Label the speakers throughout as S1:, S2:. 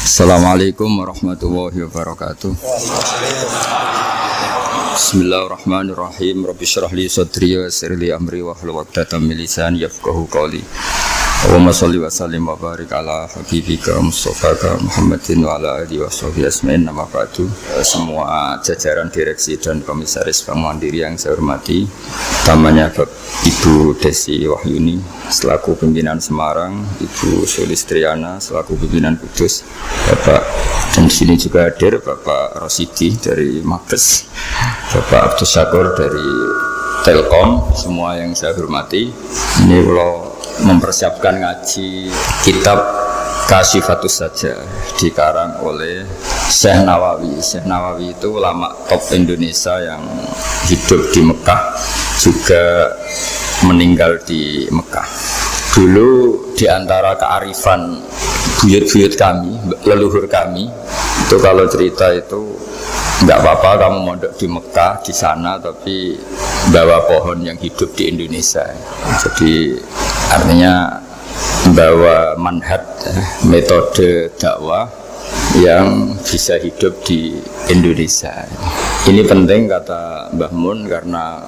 S1: Assalamualaikum warahmatullahi wabarakatuh. Bismillahirrahmanirrahim. Rabbi shrah li sadri wa yassir li amri wahlul 'uqdatam min lisani yafqahu qawli. Allahumma shalli wa sallim wa barik ala habibika Mustafa Muhammadin wa ala alihi wa sahbihi asma'in. Nama ba'du. Semua jajaran direksi dan komisaris Bank Mandiri yang saya hormati, utamanya Ibu Desi Wahyuni selaku pimpinan Semarang, Ibu Sulistriana selaku pimpinan Kudus, Bapak, dan di sini juga hadir Bapak Rosidi dari Mabes, Bapak Abdul Syakur dari Telkom, semua yang saya hormati. Ini kalau mempersiapkan ngaji kitab Kasyifatus Saja dikarang oleh Syekh Nawawi. Syekh Nawawi itu ulama top Indonesia yang hidup di Mekah, juga meninggal di Mekah. Dulu diantara kearifan buyut-buyut kami, leluhur kami, itu kalau cerita itu nggak apa-apa kamu mondok di Mekah di sana, tapi bawa pohon yang hidup di Indonesia. Jadi artinya bawa manhaj, metode dakwah yang bisa hidup di Indonesia. Ini penting kata Mbah Mun, karena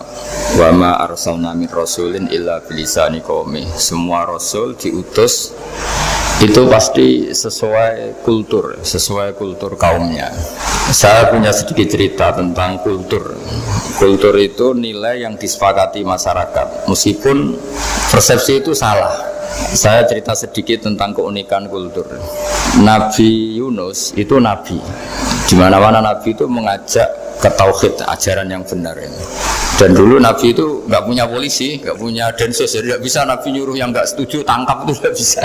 S1: wa ma arsalna min rasulin illa bilisani qaumi. Semua rasul diutus itu pasti sesuai kultur kaumnya. Saya punya sedikit cerita tentang kultur. Kultur itu nilai yang disepakati masyarakat, meskipun persepsi itu salah. Saya cerita sedikit tentang keunikan kultur. Nabi Yunus itu nabi. Di mana-mana nabi itu mengajak ke tauhid, ajaran yang benar ini. Dan dulu nabi itu nggak punya polisi, nggak punya densus, jadi nggak bisa nabi nyuruh yang nggak setuju tangkap, itu nggak bisa.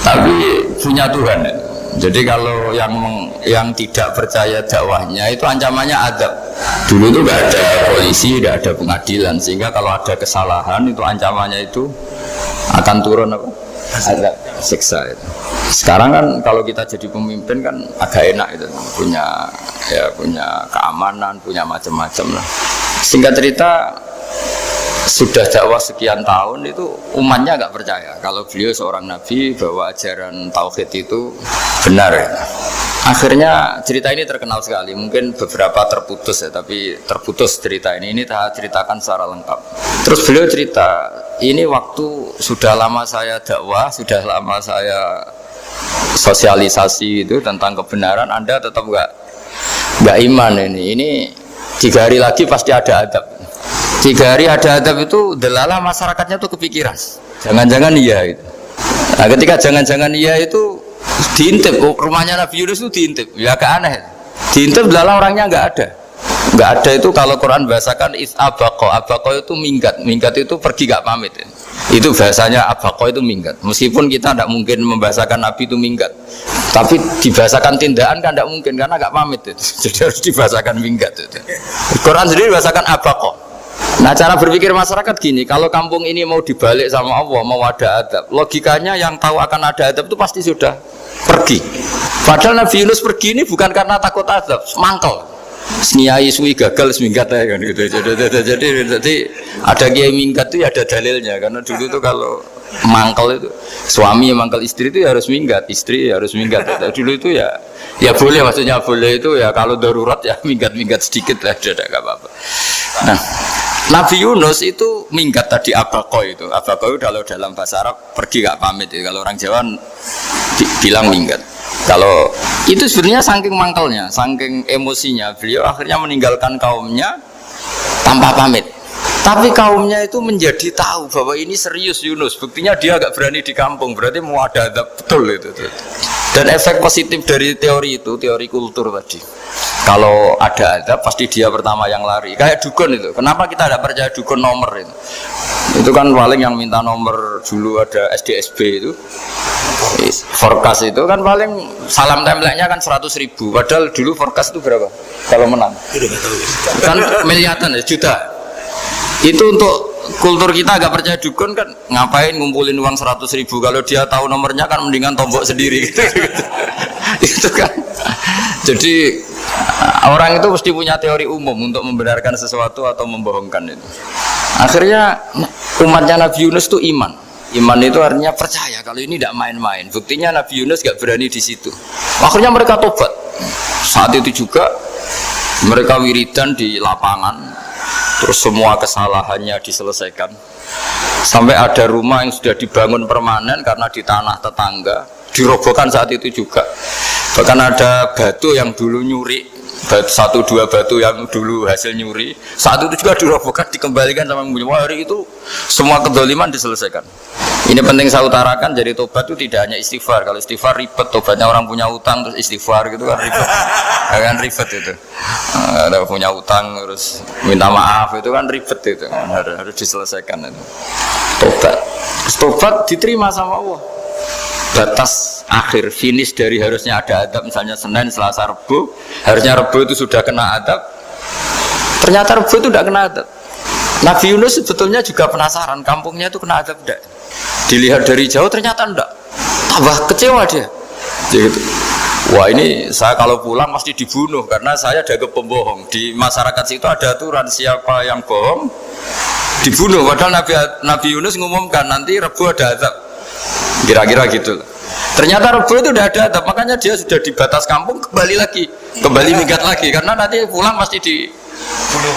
S1: Tapi punya Tuhan. Jadi kalau yang tidak percaya dakwahnya itu ancamannya adab. Dulu itu nggak ada polisi, nggak ada pengadilan, sehingga kalau ada kesalahan itu ancamannya itu akan turun apa? Adab, siksa itu. Sekarang kan kalau kita jadi pemimpin kan agak enak itu, punya keamanan, punya macam-macam lah. Singkat cerita, sudah dakwah sekian tahun itu umatnya nggak percaya kalau beliau seorang nabi bahwa ajaran tauhid itu benar. Akhirnya cerita ini terkenal sekali, mungkin beberapa terputus ya, tapi terputus cerita ini saya ceritakan secara lengkap. Terus beliau cerita, ini waktu sudah lama saya dakwah, sudah lama saya sosialisasi itu tentang kebenaran, Anda tetap nggak iman ini 3 hari lagi pasti ada adab. 3 hari ada adab itu delalah masyarakatnya tuh kepikiran, jangan-jangan iya itu. Nah, ketika jangan-jangan iya itu diintip, rumahnya Nabi Yunus itu diintip, ya agak aneh. Diintip delalah orangnya nggak ada itu. Kalau Quran bahasakan abaqo itu minggat itu pergi nggak pamit. Itu bahasanya abaqo itu minggat. Meskipun kita tidak mungkin membahasakan Nabi itu minggat, tapi dibahasakan tindakan kan tidak mungkin karena nggak pamit itu. Jadi harus dibahasakan minggat itu. Quran sendiri bahasakan abaqo. Nah, cara berpikir masyarakat gini, kalau kampung ini mau dibalik sama Allah, mau ada adab, logikanya yang tahu akan ada adab itu pasti sudah pergi. Padahal Nabi Yunus pergi ini bukan karena takut adab, mangkel. Seniai suwi gagal seminggat ya kan gitu. Jadi ada kiai minggat itu ya ada dalilnya, karena dulu tuh kalau mangkel itu suami yang mangkel istri itu ya harus minggat, istri ya harus minggat. Dulu itu ya boleh, maksudnya boleh itu ya kalau darurat ya minggat sedikit lah, ada nggak apa-apa. Nah, Nabi Yunus itu minggat tadi abaqo itu kalau dalam bahasa Arab pergi nggak pamit ya. Kalau orang Jawa bilang minggat. Kalau itu sebenarnya saking mangkelnya, saking emosinya, beliau akhirnya meninggalkan kaumnya tanpa pamit. Tapi kaumnya itu menjadi tahu bahwa ini serius Yunus. Buktinya dia agak berani di kampung, berarti mau ada adab betul itu. Dan efek positif dari teori itu, teori kultur tadi, kalau ada adab pasti dia pertama yang lari. Kayak dukun itu, kenapa kita tidak percaya dukun nomor itu? Itu kan paling yang minta nomor dulu ada SDSB itu, forecast itu kan paling salam template-nya kan 100.000. Padahal dulu forecast itu berapa? Kalau menang kan miliaran ya, juta. Itu untuk kultur kita agak percaya dukun kan, ngapain ngumpulin uang 100.000 kalau dia tahu nomornya kan mendingan tombok sendiri gitu. Itu kan. Jadi orang itu mesti punya teori umum untuk membenarkan sesuatu atau membohongkan itu. Akhirnya umatnya Nabi Yunus itu iman. Iman itu artinya percaya kalau ini tidak main-main. Buktinya Nabi Yunus gak berani di situ. Akhirnya mereka tobat. Saat itu juga mereka wiridan di lapangan. Terus semua kesalahannya diselesaikan. Sampai ada rumah yang sudah dibangun permanen karena di tanah tetangga dirobohkan saat itu juga. Bahkan ada batu yang dulu nyuri. Satu dua batu yang dulu hasil nyuri saat itu juga dirobohkan, dikembalikan sama penghuni. Hari itu semua kedoliman diselesaikan. Ini penting saya utarakan, jadi tobat itu tidak hanya istighfar. Kalau istighfar ribet, tobatnya orang punya utang terus istighfar gitu kan ribet. Kan ribet itu. Ada punya utang terus minta maaf itu kan ribet itu. Harus diselesaikan itu. Tobat diterima sama Allah. Batas akhir finish dari harusnya ada adab, misalnya Senin, Selasa, Rebu, harusnya Rebu itu sudah kena adab, ternyata Rebu itu tidak kena adab. Nabi Yunus sebetulnya juga penasaran kampungnya itu kena adab tidak, dilihat dari jauh ternyata tidak, tambah kecewa dia gitu. Wah ini saya kalau pulang pasti dibunuh karena saya ada pembohong. Di masyarakat situ ada aturan siapa yang bohong dibunuh, padahal Nabi Yunus ngumumkan nanti Rebu ada adab. Kira-kira gitu. Ternyata Rebu itu udah ada adab, makanya dia sudah di batas kampung kembali minggat lagi karena nanti pulang pasti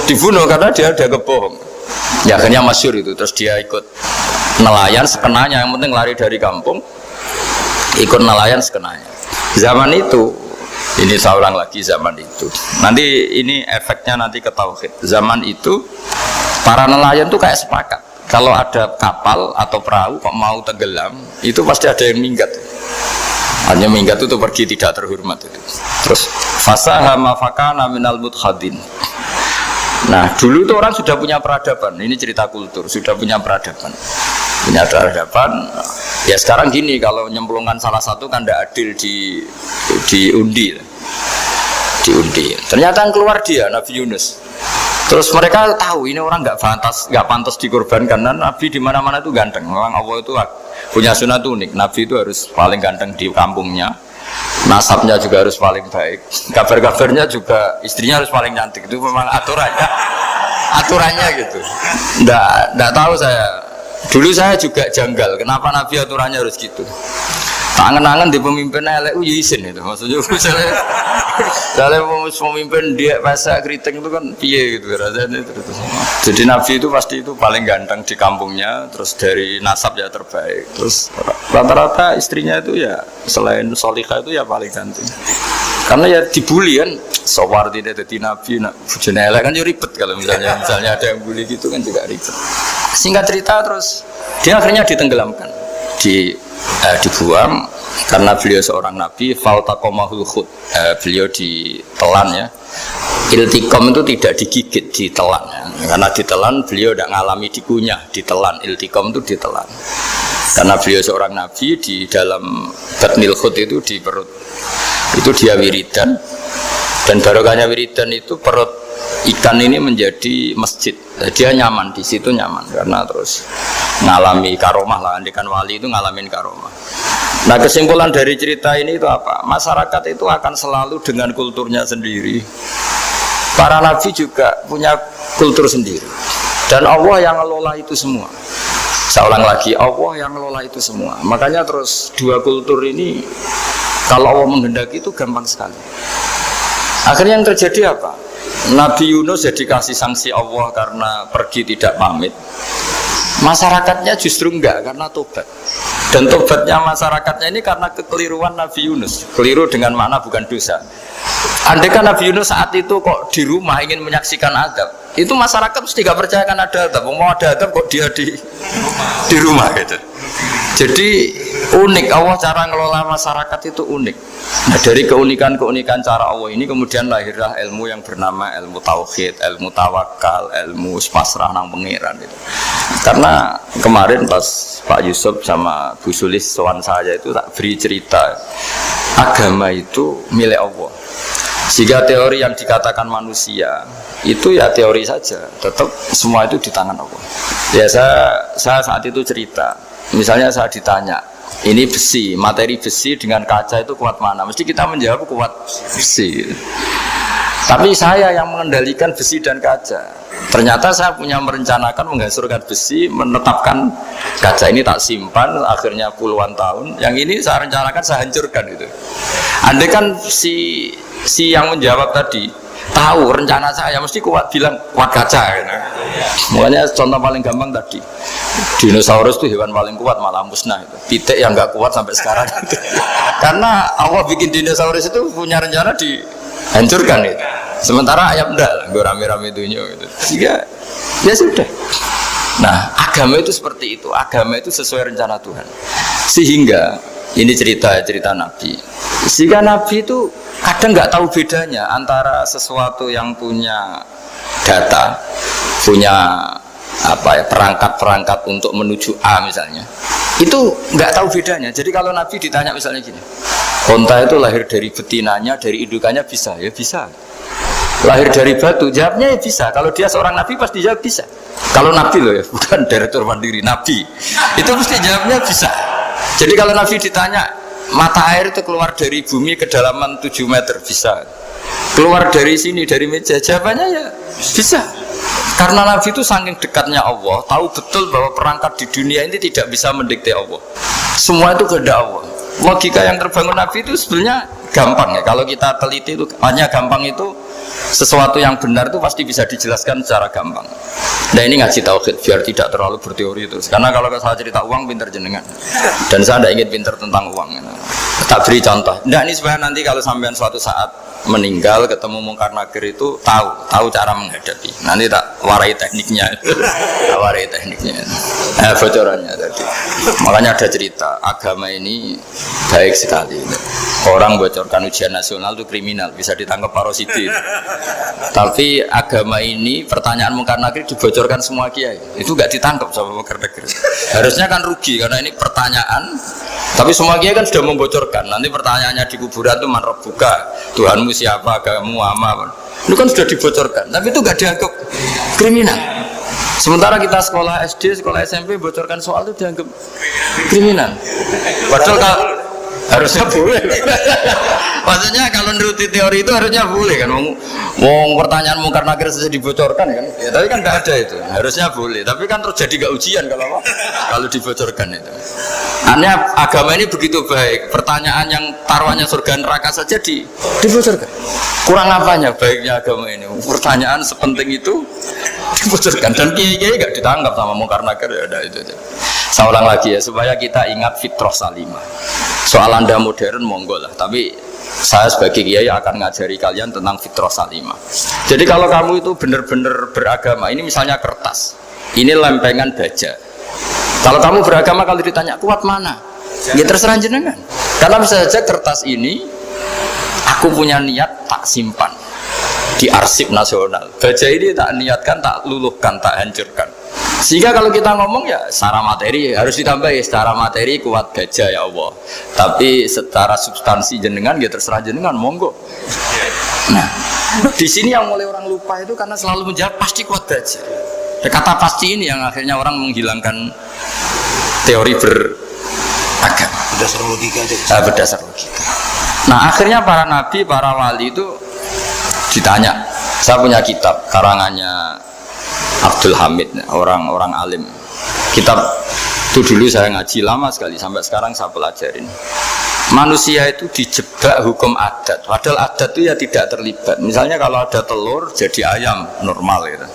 S1: dibunuh karena dia ada kebohong. Ya akhirnya masyhur itu, terus dia ikut nelayan sekenanya, yang penting lari dari kampung, ikut nelayan sekenanya. Zaman itu, ini saya ulang lagi zaman itu. Nanti ini efeknya nanti ke tauhid. Zaman itu para nelayan tuh kayak sepakat. Kalau ada kapal atau perahu kok mau tenggelam, itu pasti ada yang minggat. Hanya minggat itu pergi tidak terhormat itu. Terus fasahama fakana minal mudkhadin. Nah, dulu itu orang sudah punya peradaban. Ini cerita kultur, sudah punya peradaban. Punya peradaban. Ya sekarang gini, kalau nyemplungkan salah satu kan tidak adil diundi. Ternyata yang keluar dia Nabi Yunus. Terus mereka tahu ini orang nggak pantas dikorbankan karena Nabi di mana-mana itu ganteng. Memang Allah itu punya sunat unik. Nabi itu harus paling ganteng di kampungnya. Nasabnya juga harus paling baik. Kabar-kabarnya juga istrinya harus paling cantik. Itu memang aturannya gitu. Nggak tahu saya. Dulu saya juga janggal. Kenapa Nabi aturannya harus gitu? Tangan-tangan di pemimpin elek izin itu. Maksudnya misalnya pemimpin dia pasak keriting itu kan piye gitu rasanya itu. Jadi Nabi itu pasti itu paling ganteng di kampungnya, terus dari nasab ya terbaik. Terus rata-rata istrinya itu ya selain solihah itu ya paling cantik. Karena ya dibully kan, sewar tidak jadi Nabi, bujone elek kan ya ribet kalau misalnya ada yang bully gitu kan juga ribet. Singkat cerita terus dia akhirnya ditenggelamkan, dibuang karena beliau seorang nabi. Faltaqamahul khut, beliau ditelan ya. Iltiqam itu tidak digigit, ditelan ya. Karena ditelan beliau tidak ngalami dikunyah, ditelan. Iltiqam itu ditelan karena beliau seorang nabi. Di dalam batnil khut itu di perut itu dia wiridan, dan barokahnya wiridan itu perut ikan ini menjadi masjid. Dia nyaman di situ, nyaman karena terus ngalami karomah lah. Andikan wali itu ngalamin karomah. Nah, kesimpulan dari cerita ini itu apa? Masyarakat itu akan selalu dengan kulturnya sendiri. Para nabi juga punya kultur sendiri. Dan Allah yang ngelola itu semua. Saya ulang lagi, Allah yang ngelola itu semua. Makanya terus dua kultur ini kalau Allah menghendaki itu gampang sekali. Akhirnya yang terjadi apa? Nabi Yunus jadi kasih sanksi Allah karena pergi tidak pamit. Masyarakatnya justru enggak karena tobat. Dan tobatnya masyarakatnya ini karena kekeliruan Nabi Yunus. Keliru dengan makna bukan dosa. Andai kan Nabi Yunus saat itu kok di rumah ingin menyaksikan adab, itu masyarakat mesti gak percaya kan ada adab. Mau ada adab kok dia di rumah gitu. Jadi unik, Allah cara ngelola masyarakat itu unik. Nah, dari keunikan cara Allah ini kemudian lahirlah ilmu yang bernama ilmu tauhid, ilmu tawakal, ilmu pasrah nang pangeran itu. Karena kemarin pas Pak Yusuf sama Bu Sulis sowan saya itu tak beri cerita agama itu milik Allah. Sehingga teori yang dikatakan manusia itu ya teori saja, tetap semua itu di tangan Allah. Ya saya saat itu cerita. Misalnya saya ditanya, ini besi, materi besi dengan kaca itu kuat mana? Mesti kita menjawab kuat besi. Tapi saya yang mengendalikan besi dan kaca. Ternyata saya punya merencanakan menghancurkan besi, menetapkan kaca ini tak simpan, akhirnya puluhan tahun. Yang ini saya rencanakan saya hancurkan itu. Andai kan si yang menjawab tadi tahu rencana saya mesti kuat bilang kuat kaca. Gitu. Makanya contoh paling gampang tadi, dinosaurus itu hewan paling kuat malah musnah itu. Pitik yang nggak kuat sampai sekarang. Gitu. Karena Allah bikin dinosaurus itu punya rencana dihancurkan itu. Sementara ayam enggak lah, gue rame-rame dunia gitu. Sehingga ya sudah. Nah, agama itu seperti itu. Agama itu sesuai rencana Tuhan. Sehingga ini cerita Nabi. Sehingga Nabi itu kadang nggak tahu bedanya antara sesuatu yang punya data, punya perangkat-perangkat untuk menuju A misalnya. Itu nggak tahu bedanya. Jadi kalau Nabi ditanya misalnya gini, onta itu lahir dari betinanya, dari indukannya bisa, ya bisa. Lahir dari batu, jawabnya ya bisa. Kalau dia seorang nabi pasti jawab bisa. Kalau nabi loh ya, bukan direktur mandiri, nabi. Itu mesti jawabnya bisa. Jadi kalau nabi ditanya, mata air itu keluar dari bumi kedalaman 7 meter, bisa. Keluar dari sini, dari meja, jawabannya ya bisa. Karena nabi itu saking dekatnya Allah, tahu betul bahwa perangkat di dunia ini tidak bisa mendikte Allah. Semua itu kehendak Allah. Logika yang terbangun nabi itu sebenarnya gampang ya. Kalau kita teliti itu hanya gampang itu, sesuatu yang benar itu pasti bisa dijelaskan secara gampang. Nah ini ngaji tauhid biar tidak terlalu berteori terus. Karena kalau saya cerita uang pinter jenengan, dan saya tidak ingin pinter tentang uang. Tak beri contoh. Nah ini supaya nanti kalau sampean suatu saat meninggal ketemu mungkar nakir itu tahu cara menghadapi. Nanti tak warai tekniknya, warai tekniknya, bocorannya tadi. Makanya ada cerita agama ini baik sekali. Orang bocorkan ujian nasional itu kriminal, bisa ditangkap parositi. Tapi agama ini pertanyaan mungkar nakir dibocorkan semua kiai, itu nggak ditangkap sama mungkar nakir. Harusnya kan rugi karena ini pertanyaan. Tapi semua kiai kan sudah membocorkan. Nanti pertanyaannya di kuburan itu man rabbuka, Tuhanmu siapa, agamamu apa. Itu kan sudah dibocorkan. Tapi itu nggak dianggap kriminal. Sementara kita sekolah SD, sekolah SMP bocorkan soal itu dianggap kriminal. Padahal harusnya boleh. Maksudnya kalau menuruti teori itu harusnya boleh kan. Mau pertanyaan mungkar nakir saja dibocorkan kan. Ya, tapi kan nggak ada itu. Harusnya boleh. Tapi kan terus jadi nggak ujian kalau dibocorkan itu. Aneh agama ini begitu baik. Pertanyaan yang taruhannya surga neraka saja dibocorkan. Kurang apanya baiknya agama ini? Pertanyaan sepenting itu dibocorkan dan kiai-kiai nggak ditangkap sama mungkar nakir ya udah itu aja. Saya ulang lagi ya supaya kita ingat fitrah salimah. Soal Anda modern monggo lah, tapi saya sebagai kiai akan ngajari kalian tentang fitrah salimah. Jadi kalau kamu itu benar-benar beragama, ini misalnya kertas, ini lempengan baja. Kalau kamu beragama kalau ditanya kuat mana, ya terserah jenengan. Karena bisa saja kertas ini aku punya niat tak simpan di arsip nasional. Baja ini tak niatkan, tak luluhkan, tak hancurkan. Sehingga kalau kita ngomong ya secara materi harus ditambahi, secara materi kuat gajah ya Allah. Tapi secara substansi jenengan ya terserah jenengan monggo. Nah, di sini yang mulai orang lupa itu karena selalu menjawab pasti kuat gajah. Kata pasti ini yang akhirnya orang menghilangkan teori beragama. Berdasar logika aja. Berdasar logika. Nah, akhirnya para nabi, para wali itu ditanya. Saya punya kitab karangannya Abdul Hamid, orang alim. Kitab itu dulu saya ngaji lama sekali, sampai sekarang saya pelajarin. Manusia itu dijebak hukum adat, padahal adat itu ya tidak terlibat. Misalnya kalau ada telur jadi ayam normal gitu.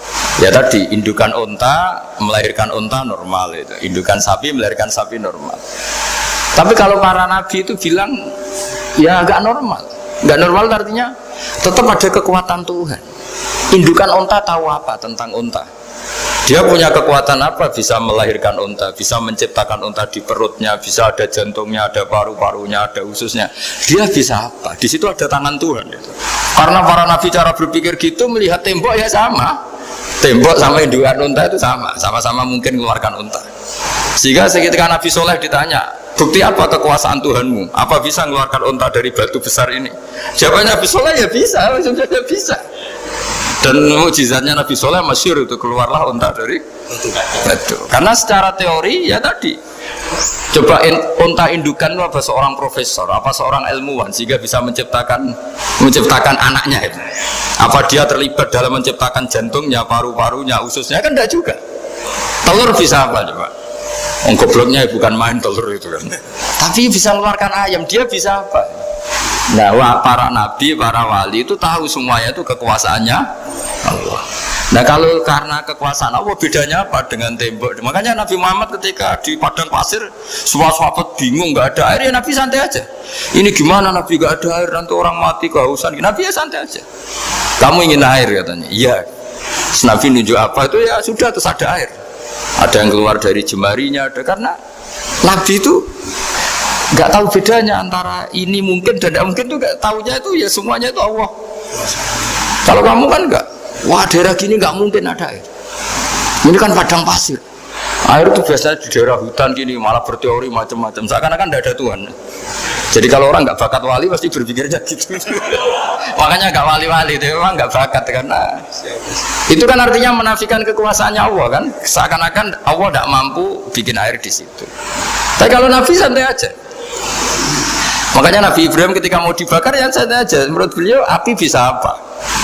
S1: Ya tadi indukan unta melahirkan unta normal itu, indukan sapi melahirkan sapi normal. Tapi kalau para nabi itu bilang ya nggak normal. Nggak normal artinya tetap ada kekuatan Tuhan. Indukan unta tahu apa tentang unta? Dia punya kekuatan apa? Bisa melahirkan unta, bisa menciptakan unta di perutnya, bisa ada jantungnya, ada paru-parunya, ada ususnya. Dia bisa apa? Di situ ada tangan Tuhan. Gitu. Karena para nabi cara berpikir gitu melihat tembok ya sama. Tembok sama indukan unta itu sama-sama mungkin mengeluarkan unta. Sehingga ketika Nabi Soleh ditanya, bukti apa kekuasaan Tuhanmu? Apa bisa mengeluarkan unta dari batu besar ini? Jawabannya Nabi Soleh ya bisa, sebenarnya bisa. Dan mukjizatnya Nabi Soleh masyhur itu keluarlah unta dari batu. Karena secara teori ya tadi Coba unta indukan itu apa seorang profesor, apa seorang ilmuwan sehingga bisa menciptakan anaknya itu? Apa dia terlibat dalam menciptakan jantungnya, paru-parunya, ususnya? Kan enggak juga. Telur bisa apa coba? Gobloknya bukan main telur itu kan. Tapi bisa mengeluarkan ayam, dia bisa apa? Nah, para nabi, para wali itu tahu semuanya itu kekuasaannya Allah. Nah, kalau karena kekuasaan Allah bedanya apa dengan tembok? Makanya Nabi Muhammad ketika di padang pasir semua sahabat bingung, nggak ada air, ya Nabi santai aja. Ini gimana Nabi nggak ada air, nanti orang mati kehausan. Nabi ya santai aja. Kamu ingin air katanya? Iya. Nabi nunjuk apa itu ya sudah, terus ada air. Ada yang keluar dari jemarinya, ada, karena Nabi itu nggak tahu bedanya antara ini mungkin dan tidak mungkin, tuh nggak tahunya itu ya semuanya itu Allah. Kalau kamu kan nggak, wah daerah gini nggak mungkin ada air. Ini kan padang pasir. Air itu biasanya di daerah hutan gini malah berteori macam-macam. Seakan-akan tidak ada Tuhan. Jadi kalau orang nggak bakat wali pasti berpikirnya gitu. Makanya nggak wali-wali itu memang nggak bakat, karena itu kan artinya menafikan kekuasaannya Allah kan. Seakan-akan Allah tidak mampu bikin air di situ. Tapi kalau Nabi santai aja. Makanya Nabi Ibrahim ketika mau dibakar ya santai aja. Menurut beliau api bisa apa?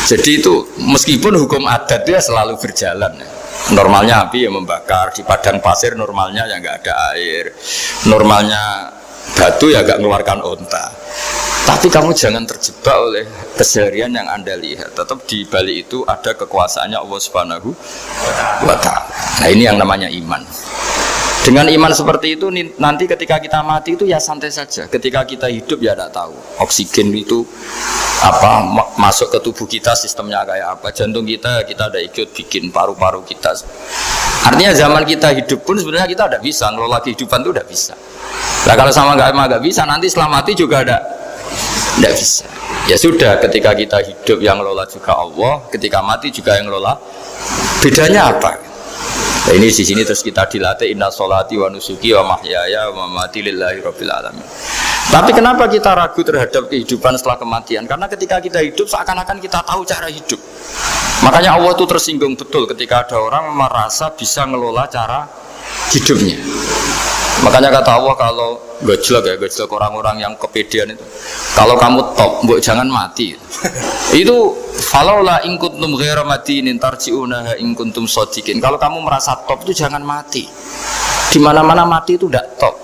S1: Jadi itu meskipun hukum adat dia selalu berjalan. Normalnya api yang membakar, di padang pasir normalnya ya nggak ada air, normalnya batu ya nggak mengeluarkan unta. Tapi kamu jangan terjebak oleh keseharian yang Anda lihat. Tetap di balik itu ada kekuasaannya Allah Subhanahu wa Ta'ala. Nah, ini yang namanya iman. Dengan iman seperti itu nanti ketika kita mati itu ya santai saja. Ketika kita hidup ya tidak tahu oksigen itu apa masuk ke tubuh kita, sistemnya kayak apa, jantung kita ada ikut bikin, paru-paru kita. Artinya zaman kita hidup pun sebenarnya kita tidak bisa ngelola kehidupan, itu tidak bisa. Nah kalau sama nggak bisa, nanti setelah mati juga tidak bisa. Ya sudah, ketika kita hidup yang ngelola juga Allah, ketika mati juga yang ngelola. Bedanya apa? Nah, ini di sini terus kita dilatih inna sholati wa nusuki wa mahyaya wa mamati lillahi rabbil alamin. Tapi kenapa kita ragu terhadap kehidupan setelah kematian? Karena ketika kita hidup seakan-akan kita tahu cara hidup. Makanya Allah itu tersinggung betul ketika ada orang merasa bisa ngelola cara hidupnya. Makanya kata Allah, kalau gojlok orang-orang yang kepedean itu, kalau kamu top, mbok jangan mati. Itu falaula in kuntum ghairu madinin tarji'unaha in kuntum shadiqin. Kalau kamu merasa top itu jangan mati. Di mana-mana mati itu tidak top.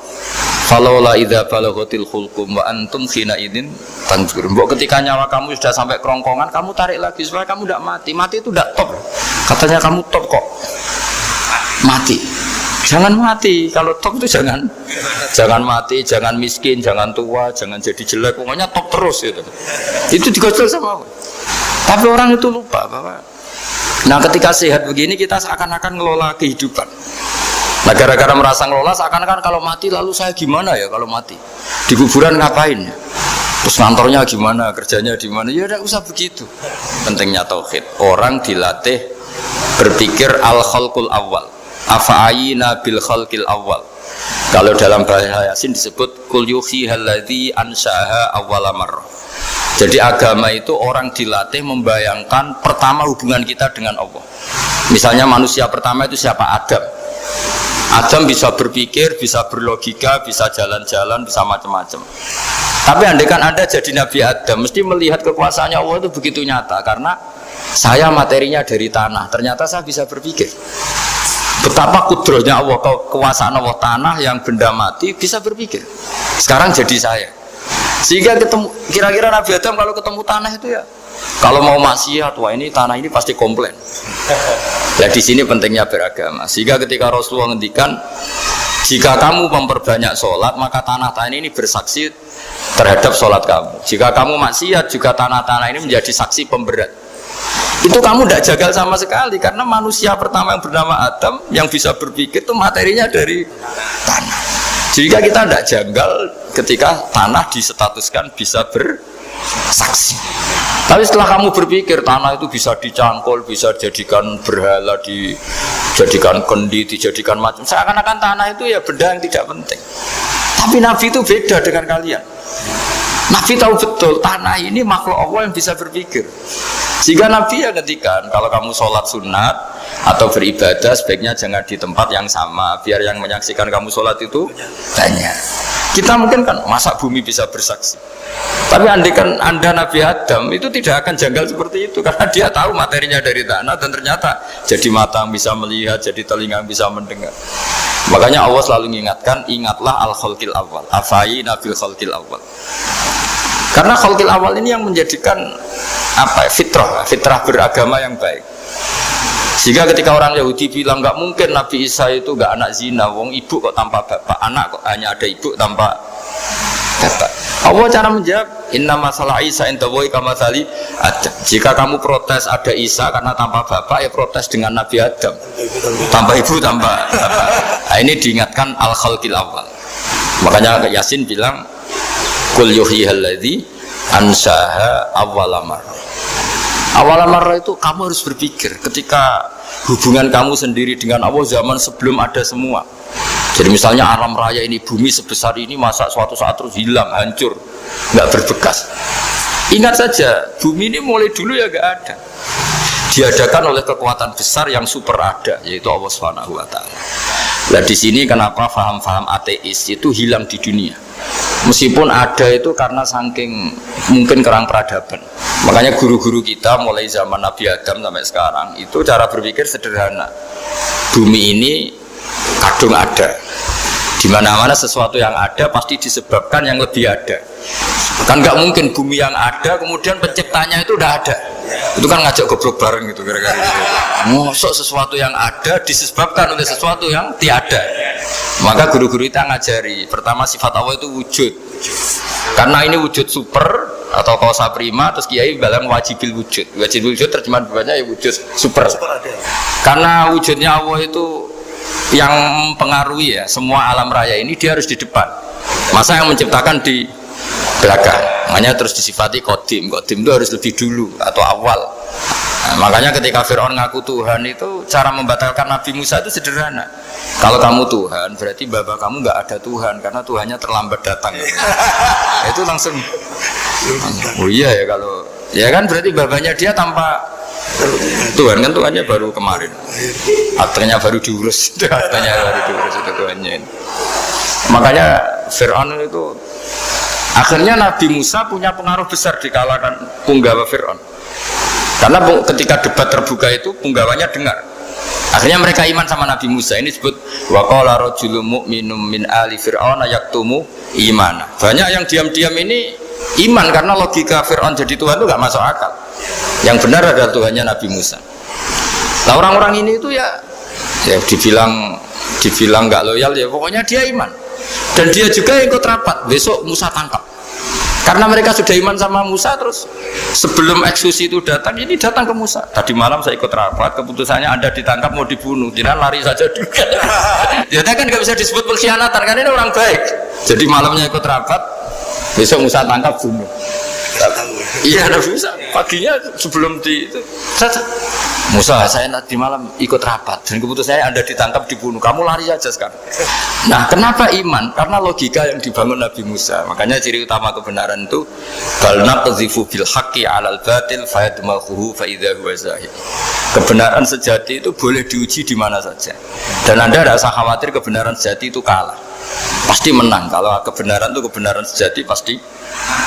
S1: Falaula idza balaghatil khulqum wa antum khina idzin tanzurun. Mbok ketika nyawa kamu sudah sampai kerongkongan, kamu tarik lagi supaya kamu tidak mati. Mati itu tidak top. Katanya kamu top kok. Mati. Jangan mati, kalau top itu jangan mati, jangan miskin, jangan tua, jangan jadi jelek, pokoknya top terus gitu. Itu digosel sama Allah. Tapi orang itu lupa bahwa, nah ketika sehat begini kita seakan-akan ngelola kehidupan. Nah gara-gara merasa ngelola seakan-akan kalau mati lalu saya gimana ya kalau mati? Di kuburan ngapain ya? Terus kantornya gimana, kerjanya di mana? Ya tidak usah begitu. Pentingnya tauhid. Orang dilatih berpikir al-khalqul awal. Afa'ayina bil khalqil awal. Kalau dalam bahasa Yasin disebut kul yuhihal ladzi ansha'aha awwala marrah. Jadi agama itu orang dilatih membayangkan pertama hubungan kita dengan Allah. Misalnya manusia pertama itu siapa? Adam. Adam bisa berpikir, bisa berlogika, bisa jalan-jalan, bisa macam-macam. Tapi andaikan Anda jadi Nabi Adam, mesti melihat kekuasaannya Allah itu begitu nyata. Karena saya materinya dari tanah, ternyata saya bisa berpikir. Betapa kudrohnya Allah, kekuasaan Allah, tanah yang benda mati bisa berpikir. Sekarang jadi saya. Sehingga ketemu, kira-kira Nabi Adam kalau ketemu tanah itu ya, kalau mau maksiat, wah ini tanah ini pasti komplain. Nah di sini pentingnya beragama. Sehingga ketika Rasulullah ngendikan, jika kamu memperbanyak sholat, maka tanah-tanah ini bersaksi terhadap sholat kamu. Jika kamu maksiat, juga tanah-tanah ini menjadi saksi pemberat. Itu kamu tidak jagal sama sekali, karena manusia pertama yang bernama Adam yang bisa berpikir itu materinya dari tanah. Jika kita tidak jagal ketika tanah disetatuskan bisa bersaksi. Tapi setelah kamu berpikir tanah itu bisa dicangkul, bisa dijadikan berhala, dijadikan kendi, dijadikan macam, seakan-akan tanah itu ya benda yang tidak penting. Tapi Nabi itu beda dengan kalian. Nabi tahu betul tanah ini makhluk Allah yang bisa berpikir. Sehingga Nabi ya ketika kalau kamu sholat sunat, atau beribadah sebaiknya jangan di tempat yang sama biar yang menyaksikan kamu sholat itu banyak. Kita mungkin kan masa bumi bisa bersaksi, tapi andai kan Anda Nabi Adam itu tidak akan janggal seperti itu karena dia tahu materinya dari tanah dan ternyata jadi mata yang bisa melihat, jadi telinga yang bisa mendengar. Makanya Allah selalu mengingatkan, ingatlah al-khalqil awal, afayina bil khalqil awal. Karena khalqil awal ini yang menjadikan fitrah beragama yang baik. Sehingga ketika orang Yahudi bilang nggak mungkin Nabi Isa itu nggak anak zina, wong ibu kok tanpa bapak, anak kok hanya ada ibu tanpa bapak. Allah cara menjawab, inna masalah Isa indawohi kamathali Adam. Jika kamu protes ada Isa karena tanpa bapak, ya protes dengan Nabi Adam tanpa ibu tanpa bapak. Nah, ini diingatkan al-khalqil awal. Makanya Yasin bilang kul yuhyihalladzi ansaha awwalamar. Awwalamar itu kamu harus berpikir ketika hubungan kamu sendiri dengan Allah zaman sebelum ada semua. Jadi misalnya alam raya ini, bumi sebesar ini, masa suatu saat terus hilang, hancur, nggak berbekas. Ingat saja, bumi ini mulai dulu ya nggak ada. Diadakan oleh kekuatan besar yang super ada, yaitu Allah Subhanahu Wa Taala. Nah di sini kenapa faham-faham ateis itu hilang di dunia. Meskipun ada itu karena saking mungkin kurang peradaban. Makanya guru-guru kita mulai zaman Nabi Adam sampai sekarang itu cara berpikir sederhana. Bumi ini kadung ada. Di mana-mana sesuatu yang ada pasti disebabkan yang lebih ada. Kan nggak mungkin bumi yang ada kemudian penciptanya itu udah ada. Itu kan ngajak goblok bareng gitu kira-kira gitu. Mosok sesuatu yang ada disebabkan oleh sesuatu yang tiada. Maka guru-guru kita ngajari pertama sifat Allah itu wujud. Karena ini wujud super atau kausa prima, terus kiai bilang wajibil wujud. Wajibil wujud terjemahan bawahnya ya wujud super. Karena wujudnya Allah itu yang mempengaruhi ya semua alam raya ini, dia harus di depan. Masa yang menciptakan di belakang. Makanya terus disifati qadim. Qadim itu harus lebih dulu atau awal. Nah, makanya ketika Fir'aun ngaku Tuhan itu cara membatalkan Nabi Musa itu sederhana. Kalau kamu Tuhan berarti bapak kamu nggak ada Tuhan karena Tuhannya terlambat datang. Itu langsung oh iya ya, kalau ya kan berarti babanya dia tanpa Tuhan, kan Tuhannya baru kemarin, aktenya baru diurus, aktenya baru diurus itu Tuhannya. Makanya Fir'aun itu akhirnya Nabi Musa punya pengaruh besar di kalangan punggawa Fir'aun. Karena ketika debat terbuka itu punggawannya dengar. Akhirnya mereka iman sama Nabi Musa. Ini disebut wa qala rajulun mu'minun min ali fir'auna yaktumu imana. Banyak yang diam-diam ini iman karena logika Fir'aun jadi Tuhan itu gak masuk akal. Yang benar adalah Tuhannya Nabi Musa. Nah orang-orang ini itu ya dibilang gak loyal ya pokoknya dia iman. Dan dia juga ikut rapat. Besok Musa tangkap. Karena mereka sudah iman sama Musa, terus sebelum eksekusi itu datang, ini datang ke Musa. Tadi malam saya ikut rapat, keputusannya Anda ditangkap mau dibunuh, tidak lari saja juga. Jadi kan nggak bisa disebut pengkhianatan, karena ini orang baik. Jadi malamnya ikut rapat, besok Musa tangkap bunuh. Iya, Nabi Musa paginya sebelum itu, Musa saya nanti malam ikut rapat dan keputusannya Anda ditangkap dibunuh, kamu lari aja sekarang. Nah kenapa iman? Karena logika yang dibangun Nabi Musa. Makanya ciri utama kebenaran itu bal naqdhifu bil haqqi 'alal batil fayadmaghuhu fa idza huwa zahid. Kebenaran sejati itu boleh diuji di mana saja. Dan Anda tidak usah khawatir kebenaran sejati itu kalah. Pasti menang. Kalau kebenaran itu kebenaran sejati pasti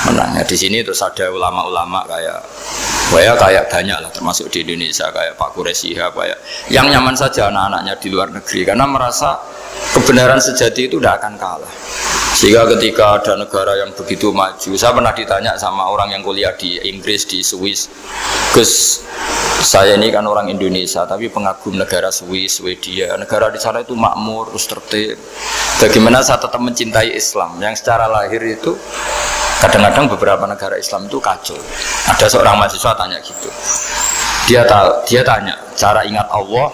S1: menang. Nah, di sini terus ada ulama-ulama kayak banyak lah, termasuk di Indonesia kayak Pak Quraisy kayak yang nyaman saja anak-anaknya di luar negeri karena merasa kebenaran sejati itu tidak akan kalah. Sehingga ketika ada negara yang begitu maju, saya pernah ditanya sama orang yang kuliah di Inggris, di Swiss, Gus, saya ini kan orang Indonesia tapi pengagum negara Swiss, Swedia, negara di sana itu makmur, terus tertib. Bagaimana saya tetap mencintai Islam yang secara lahir itu kadang-kadang beberapa negara Islam itu kacau. Ada seorang mahasiswa tanya gitu, dia tanya cara ingat Allah,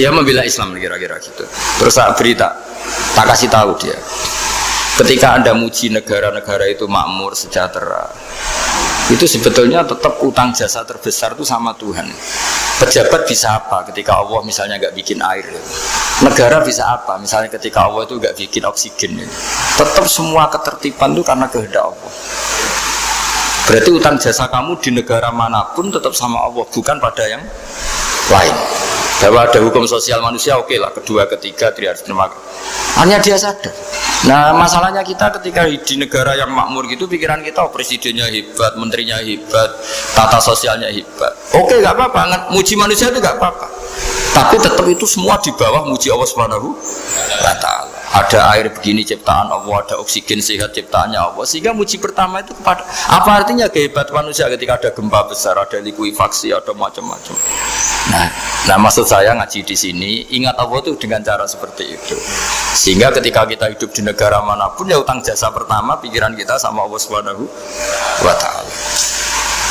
S1: ya membela Islam kira-kira gitu. Terus saya berita, tak kasih tahu dia, ketika Anda muji negara-negara itu makmur, sejahtera, itu sebetulnya tetap utang jasa terbesar itu sama Tuhan. Pejabat bisa apa ketika Allah misalnya nggak bikin air? Negara bisa apa misalnya ketika Allah itu nggak bikin oksigen? Tetap semua ketertiban itu karena kehendak Allah. Berarti utang jasa kamu di negara manapun tetap sama Allah, bukan pada yang lain. bahwa ada hukum sosial manusia, oke lah, kedua, ketiga dia harus terima. Hanya dia sadar. Nah masalahnya kita ketika di negara yang makmur gitu, pikiran kita presidennya hebat, menterinya hebat, tata sosialnya hebat. Oke, nggak apa-apa, muji manusia itu nggak apa-apa. Tapi tetap itu semua di bawah muji Allah Subhanahu wa Ta'ala. Ada air begini ciptaan Allah, ada oksigen sehat ciptaannya Allah. Sehingga muji pertama itu kepada apa artinya kehebatan manusia ketika ada gempa besar, ada likuifaksi, ada macam-macam. Nah maksud saya ngaji di sini ingat Allah itu dengan cara seperti itu. Sehingga ketika kita hidup di negara manapun ya utang jasa pertama pikiran kita sama Allah Subhanahu wa Ta'ala.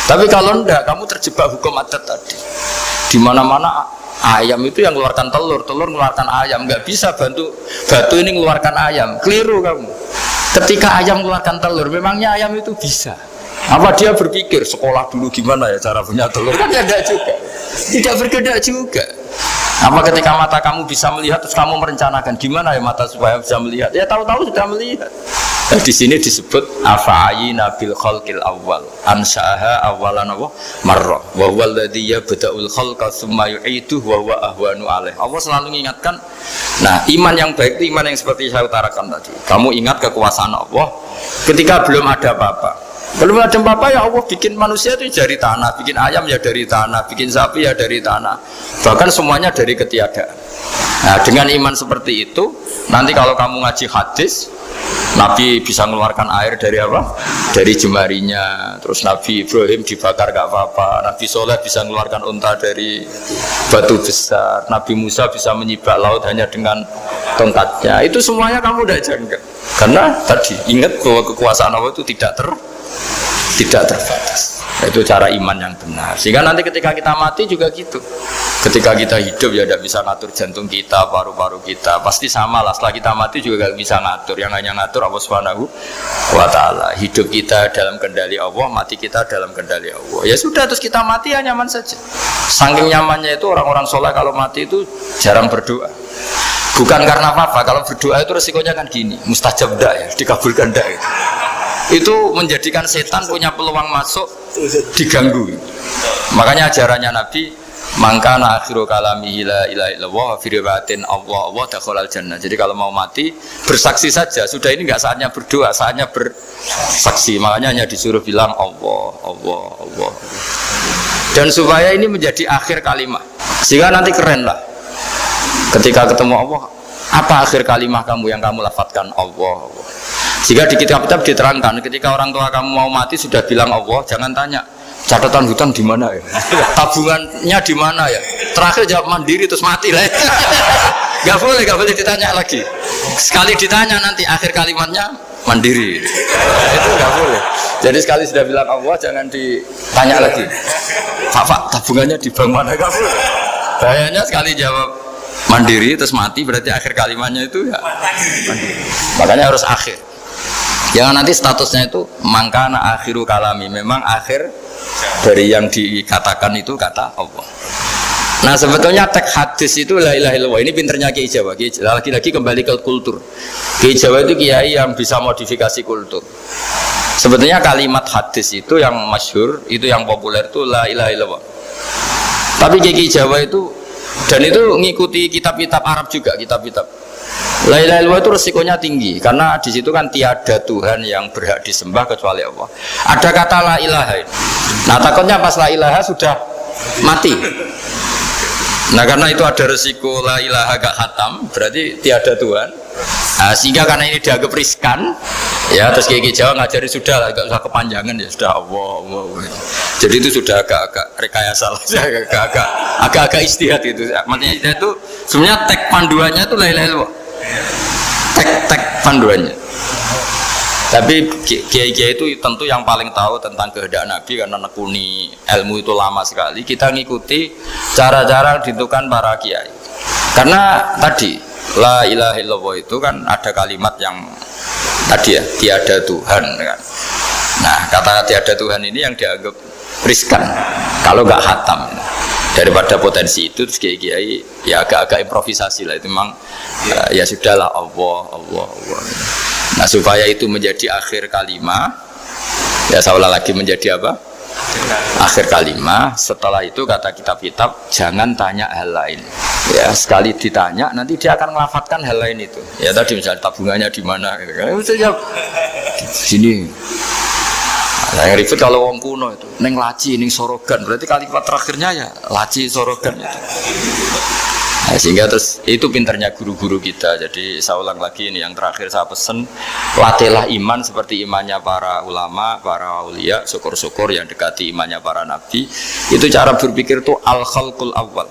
S1: Tapi kalau enggak, kamu terjebak hukum adat tadi. Di mana-mana ayam itu yang mengeluarkan telur, telur mengeluarkan ayam. Nggak bisa batu ini mengeluarkan ayam. Keliru kamu. Ketika ayam mengeluarkan telur, memangnya ayam itu bisa? Apa dia berpikir sekolah dulu gimana ya cara punya telur? Kan tidak juga. Tidak bergerak juga. Apa ketika mata kamu bisa melihat terus kamu merencanakan gimana ya mata supaya bisa melihat? Ya tahu-tahu sudah melihat. Nah, di sini disebut afa'ayina bil khalqil awwal ansa'aha awalan marrah wa huwa alladhi yabda'ul khalqa tsumma yu'iduhu wa huwa ahwanu alaih. Allah selalu mengingatkan. Nah, iman yang baik itu iman yang seperti saya utarakan tadi. Kamu ingat kekuasaan Allah ketika belum ada apa-apa. Belum ada apa-apa ya Allah bikin manusia itu dari tanah, bikin ayam ya dari tanah, bikin sapi ya dari tanah. Bahkan semuanya dari ketiadaan. Nah, dengan iman seperti itu, nanti kalau kamu ngaji hadis, Nabi bisa mengeluarkan air dari apa? Dari jemarinya. Terus Nabi Ibrahim dibakar gak apa-apa. Nabi Soleh bisa mengeluarkan unta dari batu besar. Nabi Musa bisa menyibak laut hanya dengan tongkatnya. Itu semuanya kamu udah janggal. Karena tadi ingat bahwa kekuasaan Allah itu tidak terbatas. Itu cara iman yang benar. Sehingga nanti ketika kita mati juga gitu. Ketika kita hidup ya tidak bisa ngatur jantung kita, paru-paru kita. Pasti sama lah. Setelah kita mati juga tidak bisa ngatur. Yang hanya ngatur Allah Subhanahu wa Ta'ala. Hidup kita dalam kendali Allah, mati kita dalam kendali Allah. Ya sudah, terus kita mati ya nyaman saja. Saking nyamannya itu orang-orang soleh kalau mati itu jarang berdoa. Bukan karena apa-apa. Kalau berdoa itu resikonya kan gini, mustajab dak ya, dikabulkan dak itu. Itu menjadikan setan punya peluang masuk, diganggu. Makanya ajarannya Nabi, mangkana akhiru kalamihi la ilaha illallah wa fi riwayatin Allah dakhalal jannah. Jadi kalau mau mati bersaksi saja, sudah ini enggak saatnya berdoa, saatnya bersaksi. Makanya hanya disuruh bilang Allah, Allah, Allah. Dan supaya ini menjadi akhir kalimat. Sehingga nanti keren lah. Ketika ketemu Allah, apa akhir kalimat kamu yang kamu lafadzkan? Allah, Allah. Jika di kitab-kitab diterangkan, ketika orang tua kamu mau mati sudah bilang Allah, jangan tanya catatan hutang di mana ya, tabungannya di mana ya. Terakhir jawab mandiri terus mati lah. Gak boleh ditanya lagi. Sekali ditanya nanti akhir kalimatnya mandiri. Itu gak boleh. Jadi sekali sudah bilang Allah, jangan ditanya lagi. Pak, tabungannya di bank mana? Gak boleh. Bahayanya sekali jawab mandiri terus mati berarti akhir kalimatnya itu ya mandiri. Makanya harus akhir. Jangan nanti statusnya itu mangkana akhiru kalami, memang akhir dari yang dikatakan itu kata Allah. Nah sebetulnya teks hadis itu la ilaha illallah. Ini pinternya Kiai Jawa. Lagi-lagi kembali ke kultur. Kiai Jawa itu kiai yang bisa modifikasi kultur. Sebetulnya kalimat hadis itu yang masyhur, itu yang populer itu la ilaha illallah. Tapi Kiai Jawa itu, dan itu ngikuti kitab-kitab Arab juga, kitab-kitab. La ilaha illallah itu resikonya tinggi karena di situ kan tiada Tuhan yang berhak disembah kecuali Allah. Ada kata la ilaha. Nah takutnya pas la ilaha sudah mati. Nah karena itu ada resiko la ilaha gak khatam, berarti tiada Tuhan. Nah, sehingga karena ini dianggap riskan, ya terus Kiai Jawa ngajari sudah lah, gak usah kepanjangan ya sudah Allah, Allah. Jadi itu sudah agak-agak rekayasa lah, agak-agak istihad itu. Maksudnya itu sebenarnya teks panduannya itu la ilaha illallah. Tek panduannya. Tapi kiai-kiai itu tentu yang paling tahu tentang kehendak Nabi karena nekuni ilmu itu lama sekali. Kita ngikuti cara-cara ditentukan para kiai. Karena tadi la ilaha illallah itu kan ada kalimat yang tadi ya, tiada Tuhan kan. Nah, kata tiada Tuhan ini yang dianggap riskan kalau nggak khatam. Daripada potensi itu terus kiai-kiai ya agak-agak improvisasi lah itu memang ya sudahlah Allah, Allah, Allah. Nah supaya itu menjadi akhir kalimat ya seolah lagi menjadi apa? Akhir kalimat. Setelah itu kata kitab-kitab jangan tanya hal lain. Ya, sekali ditanya nanti dia akan melafatkan hal lain itu. Ya tadi misalnya tabungannya di mana gitu kan. Misalnya sini. Nah, yang ribet kalau wong kuno itu neng laci, neng sorogan. Berarti kalimat terakhirnya ya laci sorogan itu. Nah, sehingga terus itu pinternya guru-guru kita. Jadi saya ulang lagi ini yang terakhir saya pesen, latihlah iman seperti imannya para ulama, para aulia, syukur-syukur yang dekati imannya para nabi. Itu cara berpikir itu al-khalqul awal.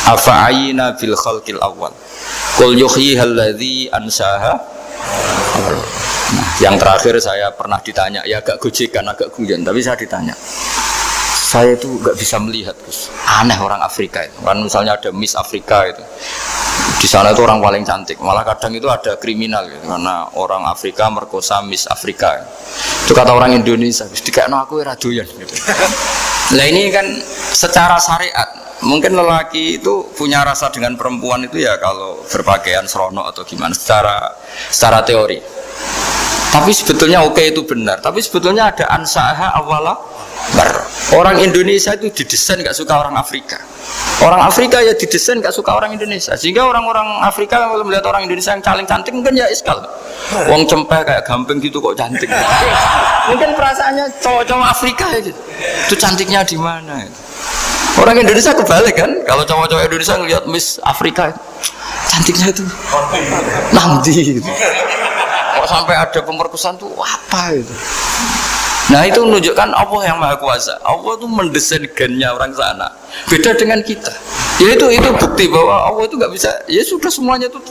S1: Afa'ayina bil khalqil awal. Qul yuhyihal ladzi ansaha. Nah, yang terakhir saya pernah ditanya, ya agak gojekan, agak guyon, tapi saya ditanya. Saya itu nggak bisa melihat, Gus. Aneh orang Afrika itu. Kan misalnya ada Miss Afrika itu. Di sana itu orang paling cantik. Malah kadang itu ada kriminal gitu. Karena orang Afrika merkosa Miss Afrika. Itu kata orang Indonesia, Gus, dikakno aku ora doyan gitu. Nah, ini kan secara syariat, mungkin lelaki itu punya rasa dengan perempuan itu ya kalau berpakaian serono atau gimana secara teori. Tapi sebetulnya oke itu benar. Tapi sebetulnya ada ansaha awala. Orang Indonesia itu didesain gak suka orang Afrika. Orang Afrika ya didesain gak suka orang Indonesia. Sehingga orang-orang Afrika kalau melihat orang Indonesia yang paling cantik mungkin ya iskal. Wong cempeh kayak gampang gitu kok cantik. Mungkin perasaannya cowok-cowok Afrika ya gitu. Itu cantiknya di mana? Orang Indonesia kebalik kan? Kalau cowok-cowok Indonesia ngelihat Miss Afrika, cantiknya itu nanti gitu. Kok sampai ada pemerkosaan tuh apa itu? Nah itu menunjukkan Allah yang Maha Kuasa. Allah itu mendesain gennya orang sana. Beda dengan kita. Ya itu bukti bahwa Allah itu nggak bisa. Ya sudah semuanya itu